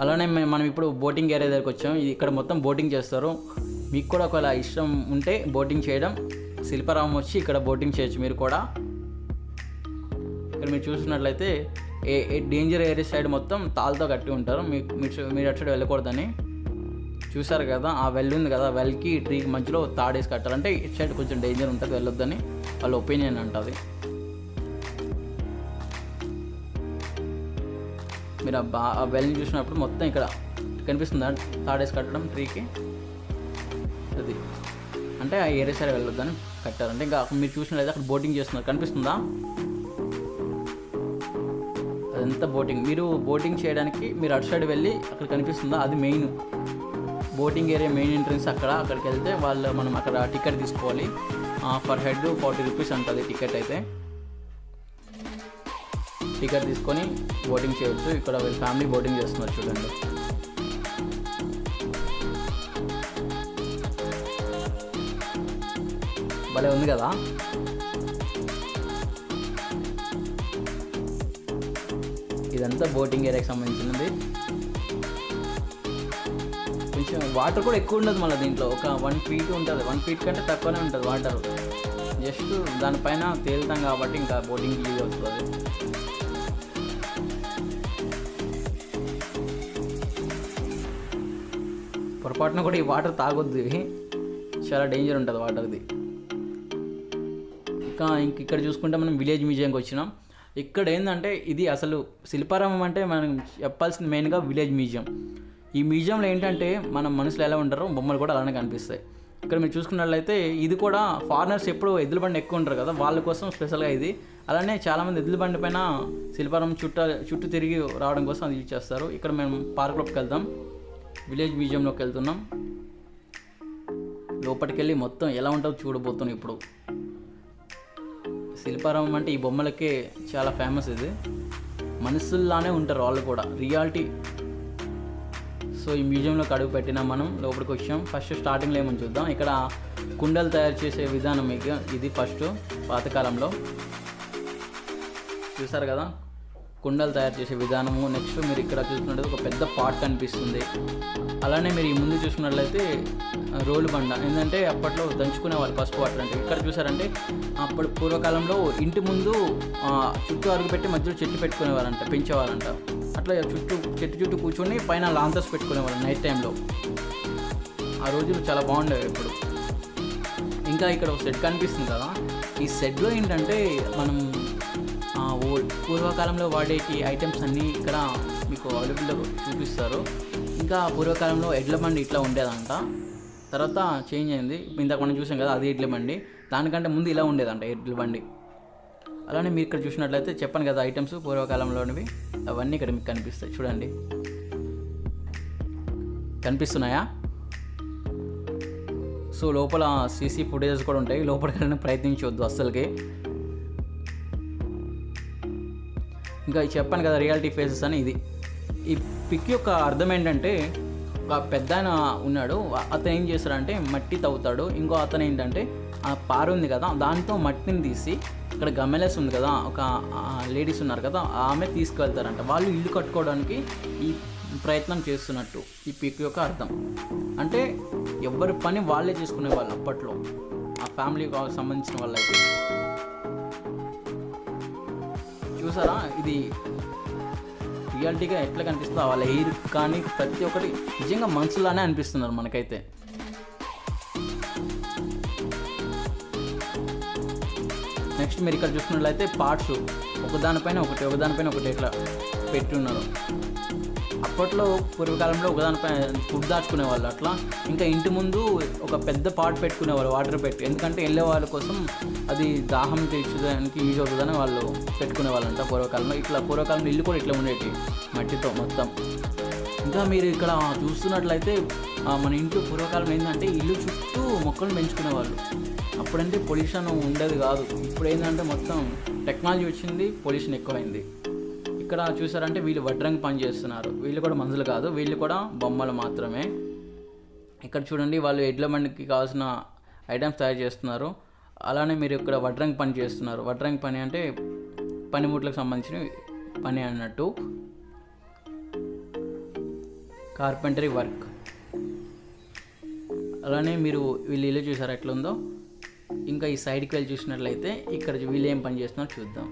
Speaker 1: అలానే మనం ఇప్పుడు బోటింగ్ ఏరియా దగ్గరికి వచ్చాం. ఇక్కడ మొత్తం బోటింగ్ చేస్తారు. మీకు కూడా ఒకవేళ ఇష్టం ఉంటే బోటింగ్ చేయడం, శిల్పారామం వచ్చి ఇక్కడ బోటింగ్ చేయొచ్చు మీరు కూడా. ఇక్కడ మీరు చూసినట్లయితే డేంజర్ ఏరియా సైడ్ మొత్తం తాళ్ళతో కట్టి ఉంటారు. మీరు అటు సైడ్ వెళ్ళకూడదని. చూసారు కదా, ఆ వెల్ ఉంది కదా, వెల్కి ట్రీకి మధ్యలో తాడేసి కట్టాలంటే ఇటు సైడ్ కొంచెం డేంజర్ ఉంటుంది, వెళ్ళొద్దని వాళ్ళ ఒపీనియన్ అంటుంది. మీరు ఆ వెల్ని చూసినప్పుడు మొత్తం ఇక్కడ కనిపిస్తుందా తాడేసి కట్టడం ట్రీకి, అది అంటే ఆ ఏరియా సైడ్ వెళ్ళొద్దని కట్టారంటే. ఇంకా మీరు చూసినట్లయితే అక్కడ బోటింగ్ చేస్తున్నారు, కనిపిస్తుందా? అదంతా బోటింగ్. మీరు బోటింగ్ చేయడానికి మీరు అటు సైడ్ వెళ్ళి అక్కడ కనిపిస్తుందా, అది main boating area, main entrance. అక్కడికి వెళ్తే మనం అక్కడ టికెట్ తీసుకోవాలి. పర్ హెడ్ 40 రూపీస్ ఉంటుంది టికెట్ అయితే. టికెట్ తీసుకొని బోటింగ్ చేయొచ్చు. ఇక్కడ వీళ్ళ ఫ్యామిలీ బోటింగ్ చేస్తున్నారు చూడండి. భలే ఉంది కదా. ఇదంతా బోటింగ్ ఏరియాకి సంబంధించినది. కొంచెం వాటర్ కూడా ఎక్కువ ఉండదు మళ్ళీ దీంట్లో. ఒక 1 ఫీట్ ఉంటుంది, 1 ఫీట్ కంటే తక్కువనే ఉంటుంది వాటర్. జస్ట్ దానిపైన తేలుతాం కాబట్టి ఇంకా బోటింగ్ యూజ్ అవుతుంది. పొరపాటున కూడా ఈ వాటర్ తాగొద్దు, చాలా డేంజర్ ఉంటుంది వాటర్ది. ఇక్కడ చూసుకుంటే మనం విలేజ్ మ్యూజియంకి వచ్చినాం. ఇక్కడ ఏంటంటే ఇది అసలు శిల్పారామం అంటే మనం చెప్పాల్సింది మెయిన్గా విలేజ్ మ్యూజియం. ఈ మ్యూజియంలో ఏంటంటే మన మనుషులు ఎలా ఉంటారో బొమ్మలు కూడా అలానే కనిపిస్తాయి. ఇక్కడ మీరు చూసుకున్నట్లయితే ఇది కూడా ఫారినర్స్ ఎప్పుడు ఎద్దుల బండి ఎక్కువ ఉంటారు కదా, వాళ్ళ కోసం స్పెషల్గా ఇది. అలానే చాలామంది ఎద్దుల బండి పైన శిల్పారామం చుట్టూ తిరిగి రావడం కోసం అది యూజ్ చేస్తారు. ఇక్కడ మేము పార్క్లోకి వెళ్దాం, విలేజ్ మ్యూజియంలోకి వెళ్తున్నాం. లోపలికి వెళ్ళి మొత్తం ఎలా ఉంటుందో చూడబోతున్నాం ఇప్పుడు. శిల్పారామం అంటే ఈ బొమ్మలకే చాలా ఫేమస్. ఇది మనుషుల్లానే ఉంటారు వాళ్ళు కూడా, రియాలిటీ. సో ఈ మ్యూజియంలోకి అడుగు పెట్టినా మనం లోపలికి వచ్చాం. ఫస్ట్ స్టార్టింగ్లో ఏమని చూద్దాం. ఇక్కడ కుండలు తయారు చేసే విధానం ఇది ఫస్ట్ పాతకాలంలో చూసారు కదా, కుండలు తయారు చేసే విధానము. నెక్స్ట్ మీరు ఇక్కడ చూసుకున్నట్లయితే ఒక పెద్ద పాట్ కనిపిస్తుంది. అలానే మీరు ఈ ముందు చూసుకున్నట్లయితే రోలు బండ, ఏంటంటే అప్పట్లో దంచుకునే వాళ్ళు పసుపు వాటర్ అంటే. ఇక్కడ చూసారంటే అప్పుడు పూర్వకాలంలో ఇంటి ముందు చుట్టూ అరుగు పెట్టి మధ్యలో చెట్టు పెట్టుకునేవారంట, పెంచేవారంట. అట్లా చెట్టు చుట్టూ కూర్చొని పైన లాంతర్స్ పెట్టుకునేవారు నైట్ టైంలో. ఆ రోజులు చాలా బాగుండేవి ఇప్పుడు. ఇంకా ఇక్కడ ఒక సెట్ కనిపిస్తుంది కదా, ఈ సెట్లో ఏంటంటే మనం పూర్వకాలంలో వాడేటి ఐటమ్స్ అన్నీ ఇక్కడ మీకు అవైలబుల్గా చూపిస్తారు. ఇంకా పూర్వకాలంలో ఎడ్ల బండి ఇట్లా ఉండేదంట, తర్వాత చేంజ్ అయింది. ఇందాక మనం చూసాం కదా, అది ఎడ్ల బండి. దానికంటే ముందు ఇలా ఉండేదంట ఎడ్ల బండి. అలానే మీరు ఇక్కడ చూసినట్లయితే చెప్పాను కదా ఐటమ్స్ పూర్వకాలంలోనివి, అవన్నీ ఇక్కడ మీకు కనిపిస్తాయి చూడండి. కనిపిస్తున్నాయా? సో లోపల సీసీ ఫుటేజెస్ కూడా ఉంటాయి, లోపలికి వెళ్ళడానికి ప్రయత్నించవద్దు అస్సలకి. ఇంకా చెప్పాను కదా రియాలిటీ ఫేసెస్ అని. ఇది ఈ పిక్ యొక్క అర్థం ఏంటంటే, ఒక పెద్ద ఆయన ఉన్నాడు, అతను ఏం చేస్తాడంటే మట్టి తవ్వుతాడు. ఇంకో అతను ఏంటంటే ఆ పారు ఉంది కదా, దాంతో మట్టిని తీసి ఇక్కడ గమ్మెలెస్ ఉంది కదా, ఒక లేడీస్ ఉన్నారు కదా, ఆమె తీసుకువెళ్తారంట. వాళ్ళు ఇల్లు కట్టుకోవడానికి ఈ ప్రయత్నం చేస్తున్నట్టు ఈ పిక్ యొక్క అర్థం. అంటే ఎవరి పని వాళ్ళే చేసుకునే వాళ్ళు అప్పట్లో, ఆ ఫ్యామిలీకి సంబంధించిన వాళ్ళు అయితే. చూసారా ఇది రియాలిటీగా ఎట్లా కనిపిస్తుందో, వాళ్ళ ఎయిర్ కానీ ప్రతి ఒక్కటి నిజంగా మనుషులానే అనిపిస్తున్నారు మనకైతే. నెక్స్ట్ మీరు ఇక్కడ చూసుకున్నట్లయితే పార్ట్స్ ఒకదానిపైన ఒకటి ఇట్లా పెట్టి ఉన్నారు. అప్పట్లో పూర్వకాలంలో ఒకదానిపైన ఫుడ్ దాచుకునేవాళ్ళు అట్లా. ఇంకా ఇంటి ముందు ఒక పెద్ద పాట్ పెట్టుకునేవాళ్ళు వాటర్ పెట్టి, ఎందుకంటే వెళ్ళే వాళ్ళ కోసం అది దాహం తీర్చడానికి యూజ్ అవుతుందని వాళ్ళు పెట్టుకునేవాళ్ళంట పూర్వకాలంలో. ఇట్లా పూర్వకాలంలో ఇల్లు కూడా ఇట్లా ఉండేవి మట్టితో మొత్తం. ఇంకా మీరు ఇక్కడ చూస్తున్నట్లయితే మన ఇంట్లో పూర్వకాలం ఏంటంటే ఇల్లు చుట్టూ మొక్కలు పెంచుకునేవాళ్ళు. అప్పుడంటే పొల్యూషన్ ఉండేది కాదు. ఇప్పుడు ఏంటంటే మొత్తం టెక్నాలజీ వచ్చింది, పొల్యూషన్ ఎక్కువైంది. ఇక్కడ చూసారంటే వీళ్ళు వడ్రంగి పని చేస్తున్నారు. వీళ్ళు కూడా మనుషులు కాదు, వీళ్ళు కూడా బొమ్మలు మాత్రమే. ఇక్కడ చూడండి వాళ్ళు ఎడ్ల బండికి కావాల్సిన ఐటమ్స్ తయారు చేస్తున్నారు. అలానే మీరు ఇక్కడ వడ్రంగి పని చేస్తున్నారు. వడ్రంగి పని అంటే పనిముట్లకు సంబంధించిన పని అన్నట్టు, కార్పెంటరీ వర్క్. అలానే మీరు వీళ్ళు ఇల్లు చూసారు ఎట్లా ఉందో. ఇంకా ఈ సైడ్కి వెళ్ళి చూసినట్లయితే ఇక్కడ వీళ్ళు ఏం పని చేస్తున్నారో చూద్దాం.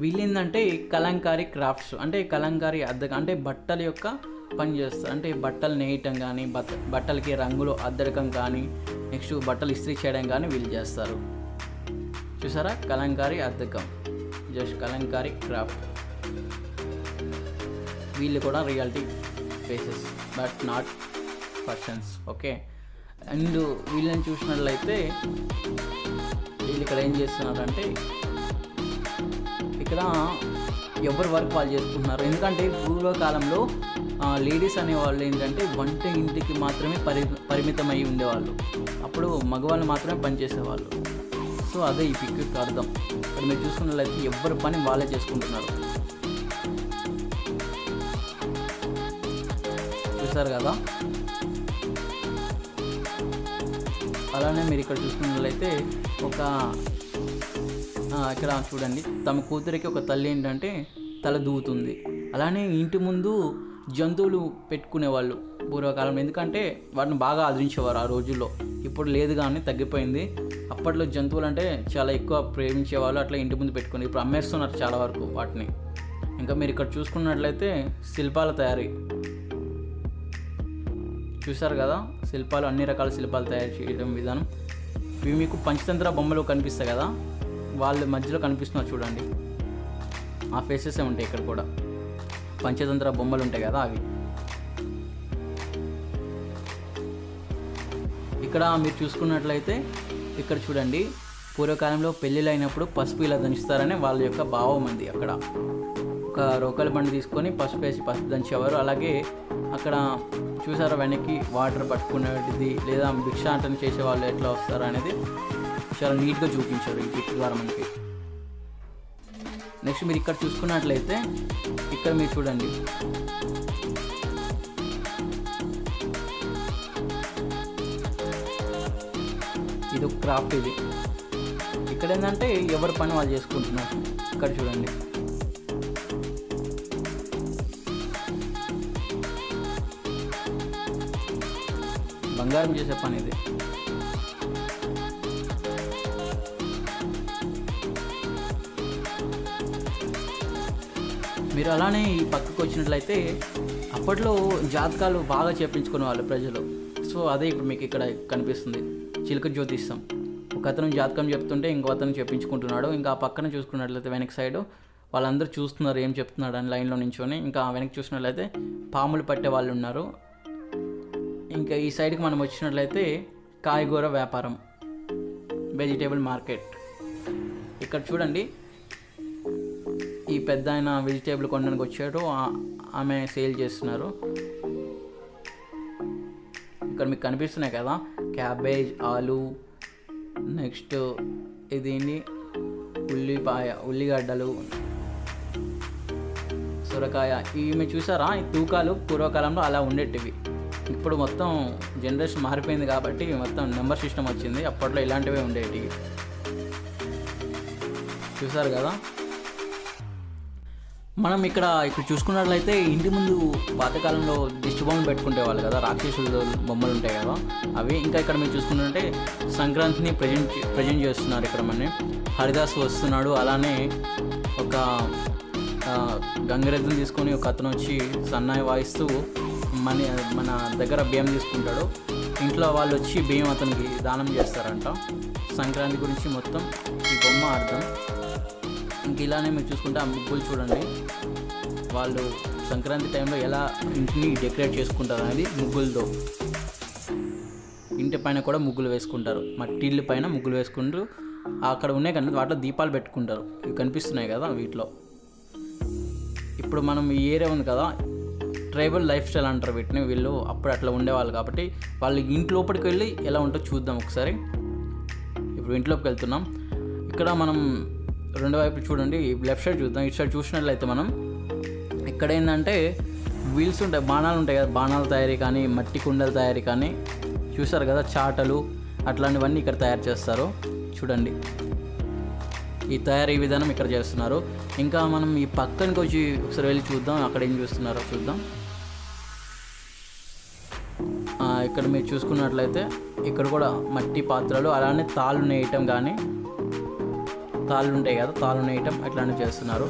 Speaker 1: వీళ్ళేందంటే కలంకారీ క్రాఫ్ట్స్, అంటే కలంకారీ అద్దకం అంటే బట్టల యొక్క పని చేస్తారు. అంటే బట్టలు నేయటం కానీ, బట్టలకి రంగులు అద్దడకం కానీ, నెక్స్ట్ బట్టలు ఇస్త్రీ చేయడం కానీ వీళ్ళు చేస్తారు. చూసారా కలంకారీ అద్దకం, జస్ట్ కలంకారీ క్రాఫ్ట్. వీళ్ళు కూడా reality faces but not persons. Okay, and వీళ్ళని చూసినట్లయితే వీళ్ళు ఇక్కడ ఏం చేస్తున్నారంటే ఇక్కడ ఎవరి వర్క్ వాళ్ళు చేసుకుంటున్నారు. ఎందుకంటే పూర్వకాలంలో లేడీస్ అనేవాళ్ళు ఏంటంటే వంట ఇంటికి మాత్రమే పరిమితమై ఉండేవాళ్ళు. అప్పుడు మగవాళ్ళు మాత్రమే పనిచేసేవాళ్ళు. సో అదే ఈ పిక్కి అర్థం. ఇక్కడ మీరు చూసుకున్నట్లయితే ఎవరి పని వాళ్ళే చేసుకుంటున్నారు. చూసారు కదా. అలానే మీరు ఇక్కడ చూసుకున్నట్లయితే ఇక్కడ చూడండి తమ కూతురికి ఒక తల్లి ఏంటంటే తల దూవుతుంది. అలానే ఇంటి ముందు జంతువులు పెట్టుకునేవాళ్ళు పూర్వకాలం, ఎందుకంటే వాటిని బాగా ఆదరించేవారు ఆ రోజుల్లో. ఇప్పుడు లేదు కానీ తగ్గిపోయింది. అప్పట్లో జంతువులు అంటే చాలా ఎక్కువ ప్రేమించేవాళ్ళు, అట్లా ఇంటి ముందు పెట్టుకుని ఇప్పుడు అమ్మేస్తున్నారు చాలా వరకు వాటిని. ఇంకా మీరు ఇక్కడ చూసుకున్నట్లయితే శిల్పాల తయారీ చూసారు కదా. శిల్పాలు, అన్ని రకాల శిల్పాలు తయారు చేయడం విధానం. ఇవి మీకు పంచతంత్ర బొమ్మలు కనిపిస్తాయి కదా, వాళ్ళ మధ్యలో కనిపిస్తున్నారు చూడండి. ఆ ఫేసెసే ఉంటాయి ఇక్కడ కూడా, పంచతంత్ర బొమ్మలు ఉంటాయి కదా అవి. ఇక్కడ మీరు చూసుకున్నట్లయితే ఇక్కడ చూడండి పూర్వకాలంలో పెళ్ళిళ్ళు అయినప్పుడు పసుపు ఇలా దంచుతారని వాళ్ళ యొక్క భావం అంది. అక్కడ ఒక రోకల బండి తీసుకొని పసుపు వేసి పసుపు దంచేవారు. అలాగే అక్కడ చూసారా వెనక్కి వాటర్ పట్టుకునేది లేదా భిక్షాటన చేసే వాళ్ళు ఎట్లా వస్తారు అనేది చాలా నీట్గా చూపించారు ఈ పిక్ ద్వారా మనకి. నెక్స్ట్ మీరు ఇక్కడ చూసుకున్నట్లయితే ఇక్కడ మీరు చూడండి ఇది ఒక క్రాఫ్ట్. ఇది ఇక్కడ ఏంటంటే ఎవరి పని వాళ్ళు చేసుకుంటున్నారు. ఇక్కడ చూడండి బంగారం చేసే పని ఇది. మీరు అలానే ఈ పక్కకు వచ్చినట్లయితే అప్పట్లో జాతకాలు బాగా చేపించుకునే వాళ్ళు ప్రజలు. సో అదే ఇప్పుడు మీకు ఇక్కడ కనిపిస్తుంది చిలుక జ్యోతిష్యం. ఒక అతను జాతకం చెప్తుంటే ఇంకో అతను చెప్పించుకుంటున్నాడు. ఇంకా ఆ పక్కన చూసుకున్నట్లయితే వెనక సైడ్ వాళ్ళందరూ చూస్తున్నారు ఏం చెప్తున్నాడు అని లైన్లో నించొని. ఇంకా వెనక్కి చూసినట్లయితే పాములు పట్టే వాళ్ళు ఉన్నారు. ఇంకా ఈ సైడ్కి మనం వచ్చినట్లయితే కాయగూర వ్యాపారం, వెజిటేబుల్ మార్కెట్. ఇక్కడ చూడండి ఈ పెద్ద ఆయన వెజిటేబుల్ కొనడానికి వచ్చాడు, ఆమె సేల్ చేస్తున్నారు. ఇక్కడ మీకు కనిపిస్తున్నాయి కదా క్యాబేజ్, ఆలు, నెక్స్ట్ ఇదేంటి ఉల్లిగడ్డలు, సొరకాయ. ఇవి మీరు చూసారా ఈ తూకాలు పూర్వకాలంలో అలా ఉండేటివి. ఇప్పుడు మొత్తం జనరేషన్ మారిపోయింది కాబట్టి మొత్తం నెంబర్ సిస్టమ్ వచ్చింది. అప్పట్లో ఇలాంటివే ఉండేవి. చూసారు కదా. మనం ఇక్కడ చూసుకున్నట్లయితే ఇంటి ముందు పాతకాలంలో దిష్టి బొమ్మలు పెట్టుకుంటే వాళ్ళు కదా, రాక్షసుల బొమ్మలు ఉంటాయి కదా అవి. ఇంకా ఇక్కడ మీరు చూసుకున్నట్టే సంక్రాంతిని ప్రజెంట్ చేస్తున్నారు. ఇక్కడ మన హరిదాస్ వస్తున్నాడు. అలానే ఒక గంగిరెద్దుని తీసుకొని ఒక అతను వచ్చి సన్నాయి వాయిస్తూ మన దగ్గర బియ్యం తీసుకుంటాడు. ఇంట్లో వాళ్ళు వచ్చి బియ్యం అతనికి దానం చేస్తారంట. సంక్రాంతి గురించి మొత్తం ఈ బొమ్మ అర్థం. ఇంక ఇలానే మీరు చూసుకుంటే ఆ ముగ్గులు చూడండి, వాళ్ళు సంక్రాంతి టైంలో ఎలా ఇంటిని డెకరేట్ చేసుకుంటారు అనేది ముగ్గులతో. ఇంటి పైన కూడా ముగ్గులు వేసుకుంటారు, మట్టి ఇల్లు పైన ముగ్గులు వేసుకుంటూ అక్కడ ఉన్నాయి కానీ వాటిలో దీపాలు పెట్టుకుంటారు. ఇవి కనిపిస్తున్నాయి కదా వీటిలో. ఇప్పుడు మనం ఈ ఏరియా ఉంది కదా, ట్రైబల్ లైఫ్ స్టైల్ అంటారు వీటిని. వీళ్ళు అప్పుడు అట్లా ఉండేవాళ్ళు కాబట్టి వాళ్ళు ఇంటి లోపలికి వెళ్ళి ఎలా ఉంటుందో చూద్దాం ఒకసారి. ఇప్పుడు ఇంట్లోకి వెళ్తున్నాం. ఇక్కడ మనం రెండు వైపు చూడండి, లెఫ్ట్ సైడ్ చూద్దాం. ఇటు సైడ్ చూసినట్లయితే మనం ఇక్కడ ఏంటంటే వీల్స్ ఉంటాయి, బాణాలు ఉంటాయి కదా, బాణాల తయారీ కానీ మట్టి కుండల తయారీ కానీ చూసారు కదా, చాటలు అట్లాంటివన్నీ ఇక్కడ తయారు చేస్తారు. చూడండి ఈ తయారీ విధానం ఇక్కడ చేస్తున్నారు. ఇంకా మనం ఈ పక్కనకి వచ్చి ఒకసారి వెళ్ళి చూద్దాం, అక్కడ ఏం చూస్తున్నారో చూద్దాం. ఇక్కడ మీరు చూసుకున్నట్లయితే ఇక్కడ కూడా మట్టి పాత్రలు, అలానే తాళ్ళు నేయటం కానీ, తాళ్ళు ఉంటాయి కదా, తాళ్ళు నేయటం అట్లాంటివి చేస్తున్నారు.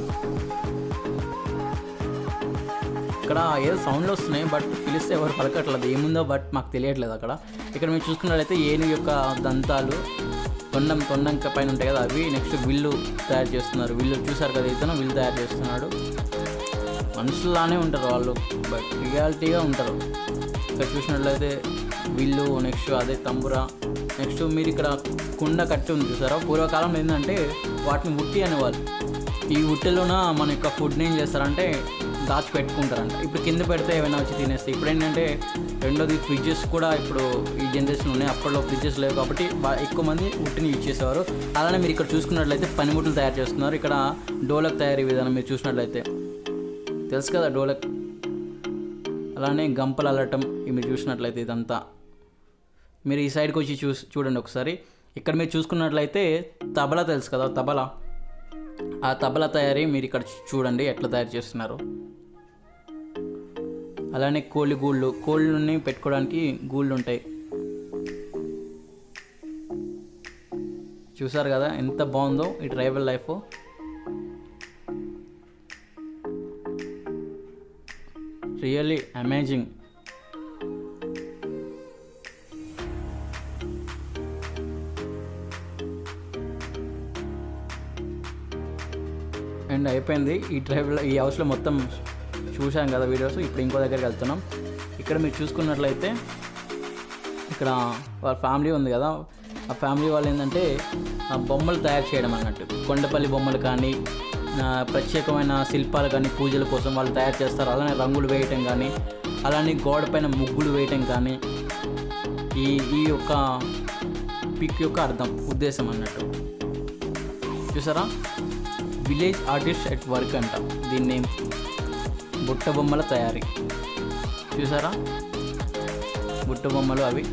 Speaker 1: ఇక్కడ ఏదో సౌండ్లు వస్తున్నాయి, బట్ పిలిస్తే ఎవరు పలకట్లేదు, ఏముందో బట్ మాకు తెలియట్లేదు అక్కడ. ఇక్కడ మీరు చూసుకున్నట్లయితే ఏనుగు యొక్క దంతాలు, తొండంక పైన ఉంటాయి కదా అవి. నెక్స్ట్ విల్లు తయారు చేస్తున్నారు. విల్లు చూసారు కదా, ఇతను విల్లు తయారు చేస్తున్నాడు. మనుషుల్లానే ఉంటారు వాళ్ళు, బట్ రియాలిటీగా ఉంటారు. ఇక్కడ చూసినట్లయితే విల్లు, నెక్స్ట్ అదే తంబురా. నెక్స్ట్ మీరు ఇక్కడ కుండ కట్టి ఉంది చూసారా, పూర్వకాలంలో ఏంటంటే వాటిని ఉట్టి అనేవాళ్ళు. ఈ ఉట్టెలోన మన యొక్క ఫుడ్ని ఏం చేస్తారంటే దాచిపెట్టుకుంటారంట. ఇప్పుడు కింద పెడితే ఏమైనా వచ్చి తినేస్తాయి. ఇప్పుడు ఏంటంటే రెండోది ఫ్రిడ్జెస్ కూడా ఇప్పుడు ఈ జనరేషన్ ఉన్నాయి, అప్పట్లో ఫ్రిడ్జెస్ లేవు కాబట్టి ఎక్కువ మంది ఉట్టిని యూజ్ చేసేవారు. అలానే మీరు ఇక్కడ చూసుకున్నట్లయితే పనిముట్లు తయారు చేస్తున్నారు. ఇక్కడ డోలక్ తయారీ విధానం మీరు చూసినట్లయితే తెలుసు కదా డోలక్. అలానే గంపలు అల్లటం ఇవి మీరు చూసినట్లయితే ఇదంతా. మీరు ఈ సైడ్కి వచ్చి చూడండి ఒకసారి. ఇక్కడ మీరు చూసుకున్నట్లయితే తబలా తెలుసు కదా, తబలా. ఆ తబలా తయారీ మీరు ఇక్కడ చూడండి ఎట్లా తయారు చేస్తున్నారు. అలానే కోళ్ళని పెట్టుకోవడానికి గూళ్ళు ఉంటాయి. చూసారు కదా ఎంత బాగుందో ఈ tribal life. Really amazing. And అయిపోయింది ఈ ట్రైబల్, ఈ హౌస్లో మొత్తం చూసాం కదా వీడియోస్. ఇప్పుడు ఇంకో దగ్గరికి వెళ్తున్నాం. ఇక్కడ మీరు చూసుకున్నట్లయితే ఇక్కడ వాళ్ళ ఫ్యామిలీ ఉంది కదా, ఆ ఫ్యామిలీ వాళ్ళు ఏంటంటే బొమ్మలు తయారు చేయడం అన్నట్టు. కొండపల్లి బొమ్మలు కానీ, ప్రత్యేకమైన శిల్పాలు కానీ పూజల కోసం వాళ్ళు తయారు చేస్తారు. అలానే రంగులు వేయటం కానీ, అలానే గోడ పైన ముగ్గులు వేయటం కానీ, ఈ యొక్క పిక్ యొక్క ఉద్దేశం అన్నట్టు. చూసారా, విలేజ్ ఆర్టిస్ట్ ఎట్ వర్క్ అంట దీని నేమ్. బుట్ట బొమ్మల తయారీ చూసారా, బుట్ట బొమ్మలు అవి.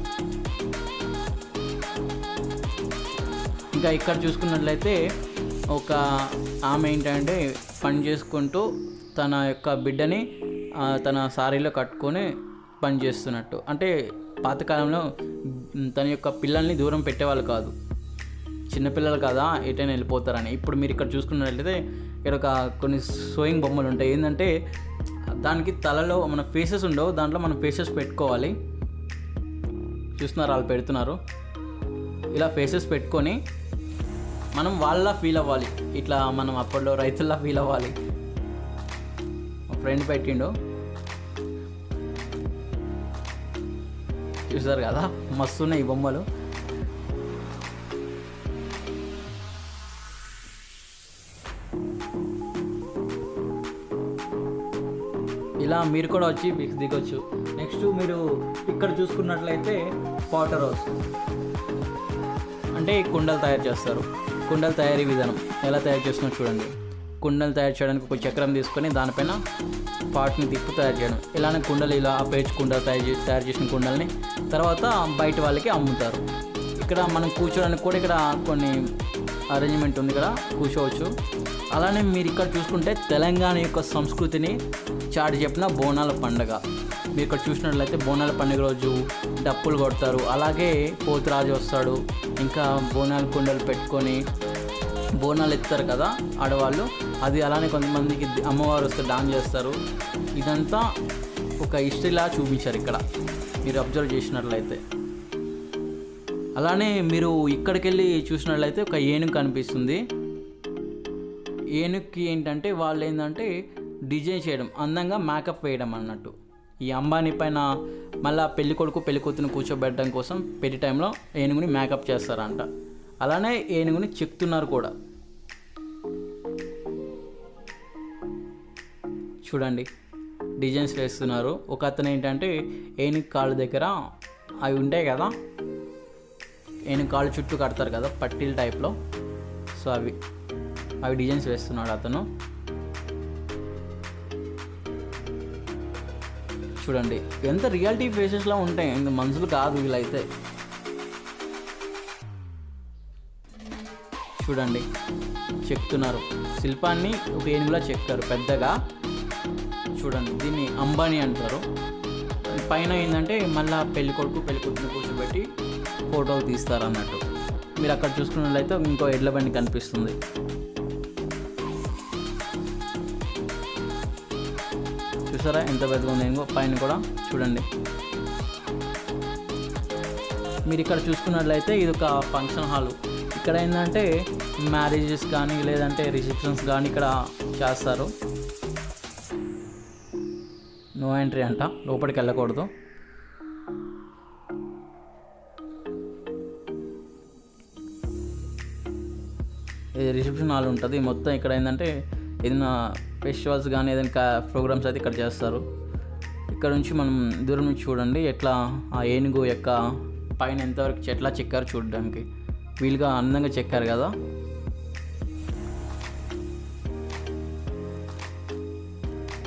Speaker 1: ఇంకా ఇక్కడ చూసుకున్నట్లయితే ఒక ఆమె ఏంటంటే పని చేసుకుంటూ తన యొక్క బిడ్డని తన సారీలో కట్టుకొని పని చేస్తున్నట్టు. అంటే పాతకాలంలో తన యొక్క పిల్లల్ని దూరం పెట్టేవాళ్ళు కాదు, చిన్నపిల్లలు కదా ఎటైనా వెళ్ళిపోతారని. ఇప్పుడు మీరు ఇక్కడ చూసుకున్నట్లయితే ఇక్కడ ఒక కొన్ని సోయింగ్ బొమ్మలు ఉంటాయి. ఏంటంటే దానికి తలలో మన ఫేసెస్ ఉండవు, దాంట్లో మనం ఫేసెస్ పెట్టుకోవాలి. చూస్తున్నారు వాళ్ళు పెడుతున్నారు. ఇలా ఫేసెస్ పెట్టుకొని మనం వాళ్ళ ఫీల్ అవ్వాలి. ఇట్లా మనం అప్పట్లో రైతుల్లా ఫీల్ అవ్వాలి. మా ఫ్రెండ్ పెట్టిండు, చూసారు కదా మస్తున్నాయి ఈ బొమ్మలు. ఇలా మీరు కూడా వచ్చి దిగొచ్చు. నెక్స్ట్ మీరు ఇక్కడ చూసుకున్నట్లయితే వాటర్ హౌస్ అంటే కుండలు తయారు చేస్తారు. కుండలు తయారీ విధానం ఎలా తయారు చేస్తున్నారు చూడండి. కుండలు తయారు చేయడానికి ఒక చక్రం తీసుకొని దానిపైన పాట్ని తిప్పి తయారు చేయడం. ఇలానే కుండలు ఇలా పేర్చి కుండలు తయారు చేసిన కుండల్ని తర్వాత బయట వాళ్ళకి అమ్ముతారు. ఇక్కడ మనం కూర్చోడానికి కూడా ఇక్కడ కొన్ని అరేంజ్మెంట్ ఉంది కదా, కూర్చోవచ్చు. అలానే మీరు ఇక్కడ చూసుకుంటే తెలంగాణ యొక్క సంస్కృతిని చాటి చెప్పిన బోనాల పండుగ. మీరు ఇక్కడ చూసినట్లయితే బోనాల పండుగ రోజు డప్పులు కొడతారు, అలాగే పోతురాజు వస్తాడు, ఇంకా బోనాల కుండలు పెట్టుకొని బోనాలు ఎత్తారు కదా ఆడవాళ్ళు, అది అలానే కొంతమందికి అమ్మవారు వస్తే డాన్స్ చేస్తారు. ఇదంతా ఒక హిస్టరీలా చూపించారు ఇక్కడ మీరు అబ్జర్వ్ చేసినట్లయితే. అలానే మీరు ఇక్కడికి వెళ్ళి చూసినట్లయితే ఒక ఏనుగు కనిపిస్తుంది. ఏనుగుకి ఏంటంటే వాళ్ళు ఏంటంటే డిజైన్ చేయడం, అందంగా మేకప్ వేయడం అన్నట్టు. ఈ అంబానీ పైన మళ్ళీ పెళ్లి కొడుకు పెళ్లి కూతురుని కూర్చోబెట్టడం కోసం పెళ్లి టైంలో ఏనుగుని మేకప్ చేస్తారంట. అలానే ఏనుగుని చెక్తున్నారు కూడా. చూడండి డిజైన్స్ వేస్తున్నారు. ఒక అతను ఏంటంటే ఏనుగు కాళ్ళ దగ్గర అవి ఉంటాయి కదా, ఏనుగు కాళ్ళు చుట్టూ కడతారు కదా పట్టీల టైప్లో, సో అవి డిజైన్స్ వేస్తున్నాడు అతను. చూడండి ఎంత రియాలిటీ ఫేసెస్లా ఉంటాయి, ఇంక మనుషులు కాదు వీళ్ళైతే. చూడండి చెక్తున్నారు, శిల్పాన్ని ఒక ఏనుగులా చెక్కారు పెద్దగా. చూడండి దీన్ని అంబానీ అంటారు. పైన ఏంటంటే మళ్ళీ పెళ్లి కొడుకు పెళ్లి కూతురుని కూర్చోబెట్టి ఫోటోలు తీస్తారు అన్నట్టు. మీరు అక్కడ చూసుకున్నట్లయితే ఇంకో ఎడ్ల బండి కనిపిస్తుంది. చూసారా ఎంత పెద్దగా ఉంది, ఇంకో పైన కూడా చూడండి. మీరు ఇక్కడ చూసుకున్నట్లయితే ఇది ఒక ఫంక్షన్ హాలు. ఇక్కడ ఏంటంటే మ్యారేజెస్ కానీ లేదంటే రిసెప్షన్స్ కానీ ఇక్కడ చేస్తారు. నో ఎంట్రీ అంట, లోపలికి వెళ్ళకూడదు. ఇది రిసెప్షన్ హాల్ ఉంటుంది మొత్తం. ఇక్కడ ఏంటంటే ఏదైనా ఫెస్టివల్స్ కానీ ఏదైనా ప్రోగ్రామ్స్ అయితే ఇక్కడ చేస్తారు. ఇక్కడ నుంచి మనం దూరం నుంచి చూడండి ఎట్లా ఆ ఏనుగు యొక్క పైన ఎంతవరకు ఎట్లా చెక్కారు చూడడానికి వీలుగా అందంగా చెక్కారు కదా.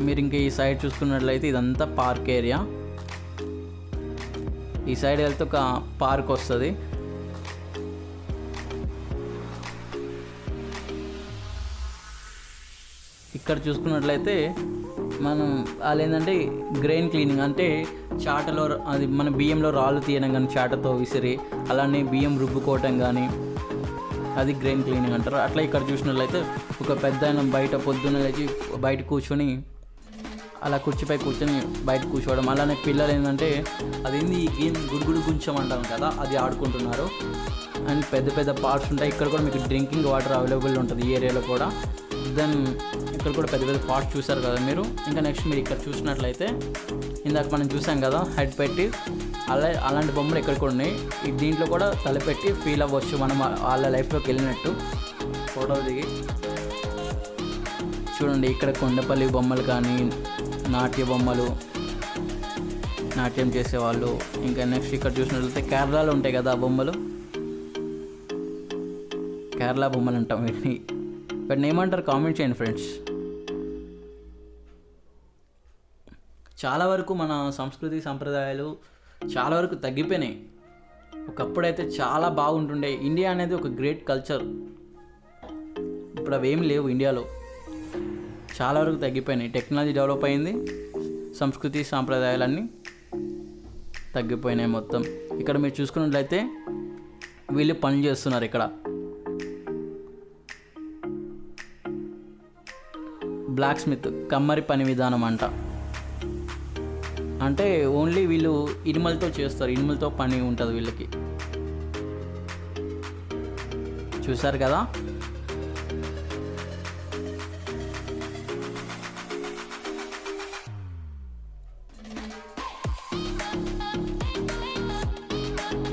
Speaker 1: మీరు ఇంక ఈ సైడ్ చూసుకున్నట్లయితే ఇదంతా పార్క్ ఏరియా. ఈ సైడ్ వెళ్తే ఒక పార్క్ వస్తుంది. ఇక్కడ చూసుకున్నట్లయితే మనం వాళ్ళు ఏంటంటే గ్రెయిన్ క్లీనింగ్ అంటే చాటలో అది మన బియ్యంలో రాళ్ళు తీయడం కానీ చాటతో విసిరి, అలానే బియ్యం రుబ్బుకోవటం కానీ అది గ్రెయిన్ క్లీనింగ్ అంటారు. అట్లా ఇక్కడ చూసినట్లయితే ఒక పెద్ద ఆయన బయట పొద్దున్న లేచి బయట కూర్చొని అలా కుర్చీపై కూర్చొని బయట కూర్చోవడం. అలానే పిల్లలు ఏంటంటే అదేంది ఈ గేమ్ గుడుగుడు గుంచం అంటాం కదా, అది ఆడుకుంటున్నారు. అండ్ పెద్ద పెద్ద పార్క్స్ ఉంటాయి. ఇక్కడ కూడా మీకు డ్రింకింగ్ వాటర్ అవైలబుల్ ఉంటుంది ఈ ఏరియాలో కూడా. దెన్ ఇక్కడ కూడా పెద్ద పెద్ద పార్క్స్ చూసారు కదా మీరు. ఇంకా నెక్స్ట్ మీరు ఇక్కడ చూసినట్లయితే ఇందాక మనం చూసాం కదా హెడ్ పెట్టి, అలాంటి బొమ్మలు ఇక్కడ కూడా ఉన్నాయి. దీంట్లో కూడా తలపెట్టి ఫీల్ అవ్వచ్చు మనం వాళ్ళ లైఫ్లోకి వెళ్ళినట్టు ఫోటోలు దిగి. చూడండి ఇక్కడ కొండపల్లి బొమ్మలు కానీ నాట్య బొమ్మలు, నాట్యం చేసేవాళ్ళు. ఇంకా నెక్స్ట్ ఇక్కడ చూసినట్లయితే కేరళలో ఉంటాయి కదా బొమ్మలు, కేరళ బొమ్మలు అంటాం వీటిని. వీటిని ఏమంటారు కామెంట్ చేయండి ఫ్రెండ్స్. చాలా వరకు మన సంస్కృతి సంప్రదాయాలు చాలా వరకు తగ్గిపోయినాయి. ఒకప్పుడైతే చాలా బాగుంటుండే. ఇండియా అనేది ఒక గ్రేట్ కల్చర్. ఇప్పుడు అవేం లేవు ఇండియాలో, చాలా వరకు తగ్గిపోయినాయి. టెక్నాలజీ డెవలప్ అయింది, సంస్కృతి సాంప్రదాయాలన్నీ తగ్గిపోయినాయి మొత్తం. ఇక్కడ మీరు చూసుకున్నట్లయితే వీళ్ళు పనులు చేస్తున్నారు. ఇక్కడ బ్లాక్ స్మిత్ కమ్మరి పని విధానం అంట. అంటే ఓన్లీ వీళ్ళు ఇనుమలతో చేస్తారు, ఇనుమలతో పని ఉంటుంది వీళ్ళకి. చూసారు కదా.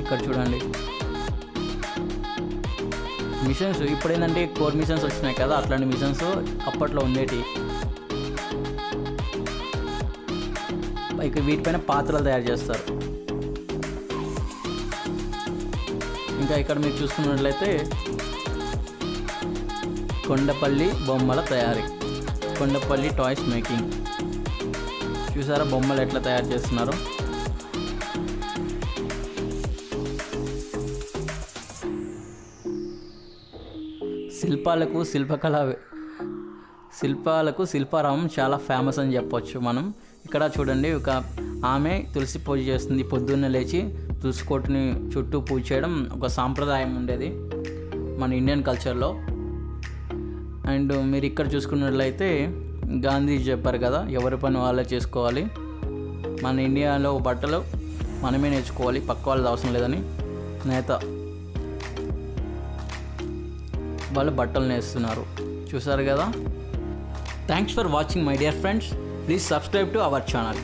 Speaker 1: ఇక్కడ చూడండి మిషన్స్. ఇప్పుడు ఏంటంటే కోర్ మిషన్స్ వచ్చినాయి కదా, అట్లాంటి మిషన్స్ అప్పట్లో ఉండేటి. ఇక వీటిపైన పాత్రలు తయారు చేస్తారు. ఇంకా ఇక్కడ మీరు చూసుకున్నట్లయితే కొండపల్లి బొమ్మల తయారీ, కొండపల్లి టాయ్స్ మేకింగ్. చూసారా బొమ్మలు ఎట్లా తయారు చేస్తున్నారో. శిల్పాలకు శిల్పారామం చాలా ఫేమస్ అని చెప్పొచ్చు మనం. ఇక్కడ చూడండి, ఒక ఆమె తులసి పూజ చేస్తుంది. పొద్దున్నే లేచి తులసి కోటని చుట్టూ పూజ చేయడం ఒక సాంప్రదాయం ఉండేది మన ఇండియన్ కల్చర్లో. అండ్ మీరు ఇక్కడ చూసుకున్నట్లయితే గాంధీజీ చెప్పారు కదా, ఎవరి పని వాళ్ళే చేసుకోవాలి, మన ఇండియాలో బట్టలు మనమే నేర్చుకోవాలి, పక్క వాళ్ళది అవసరం లేదని నేత వాళ్ళు బట్టలు నేస్తున్నారు. చూసారు కదా. Thanks for watching my dear friends. Please subscribe to our channel.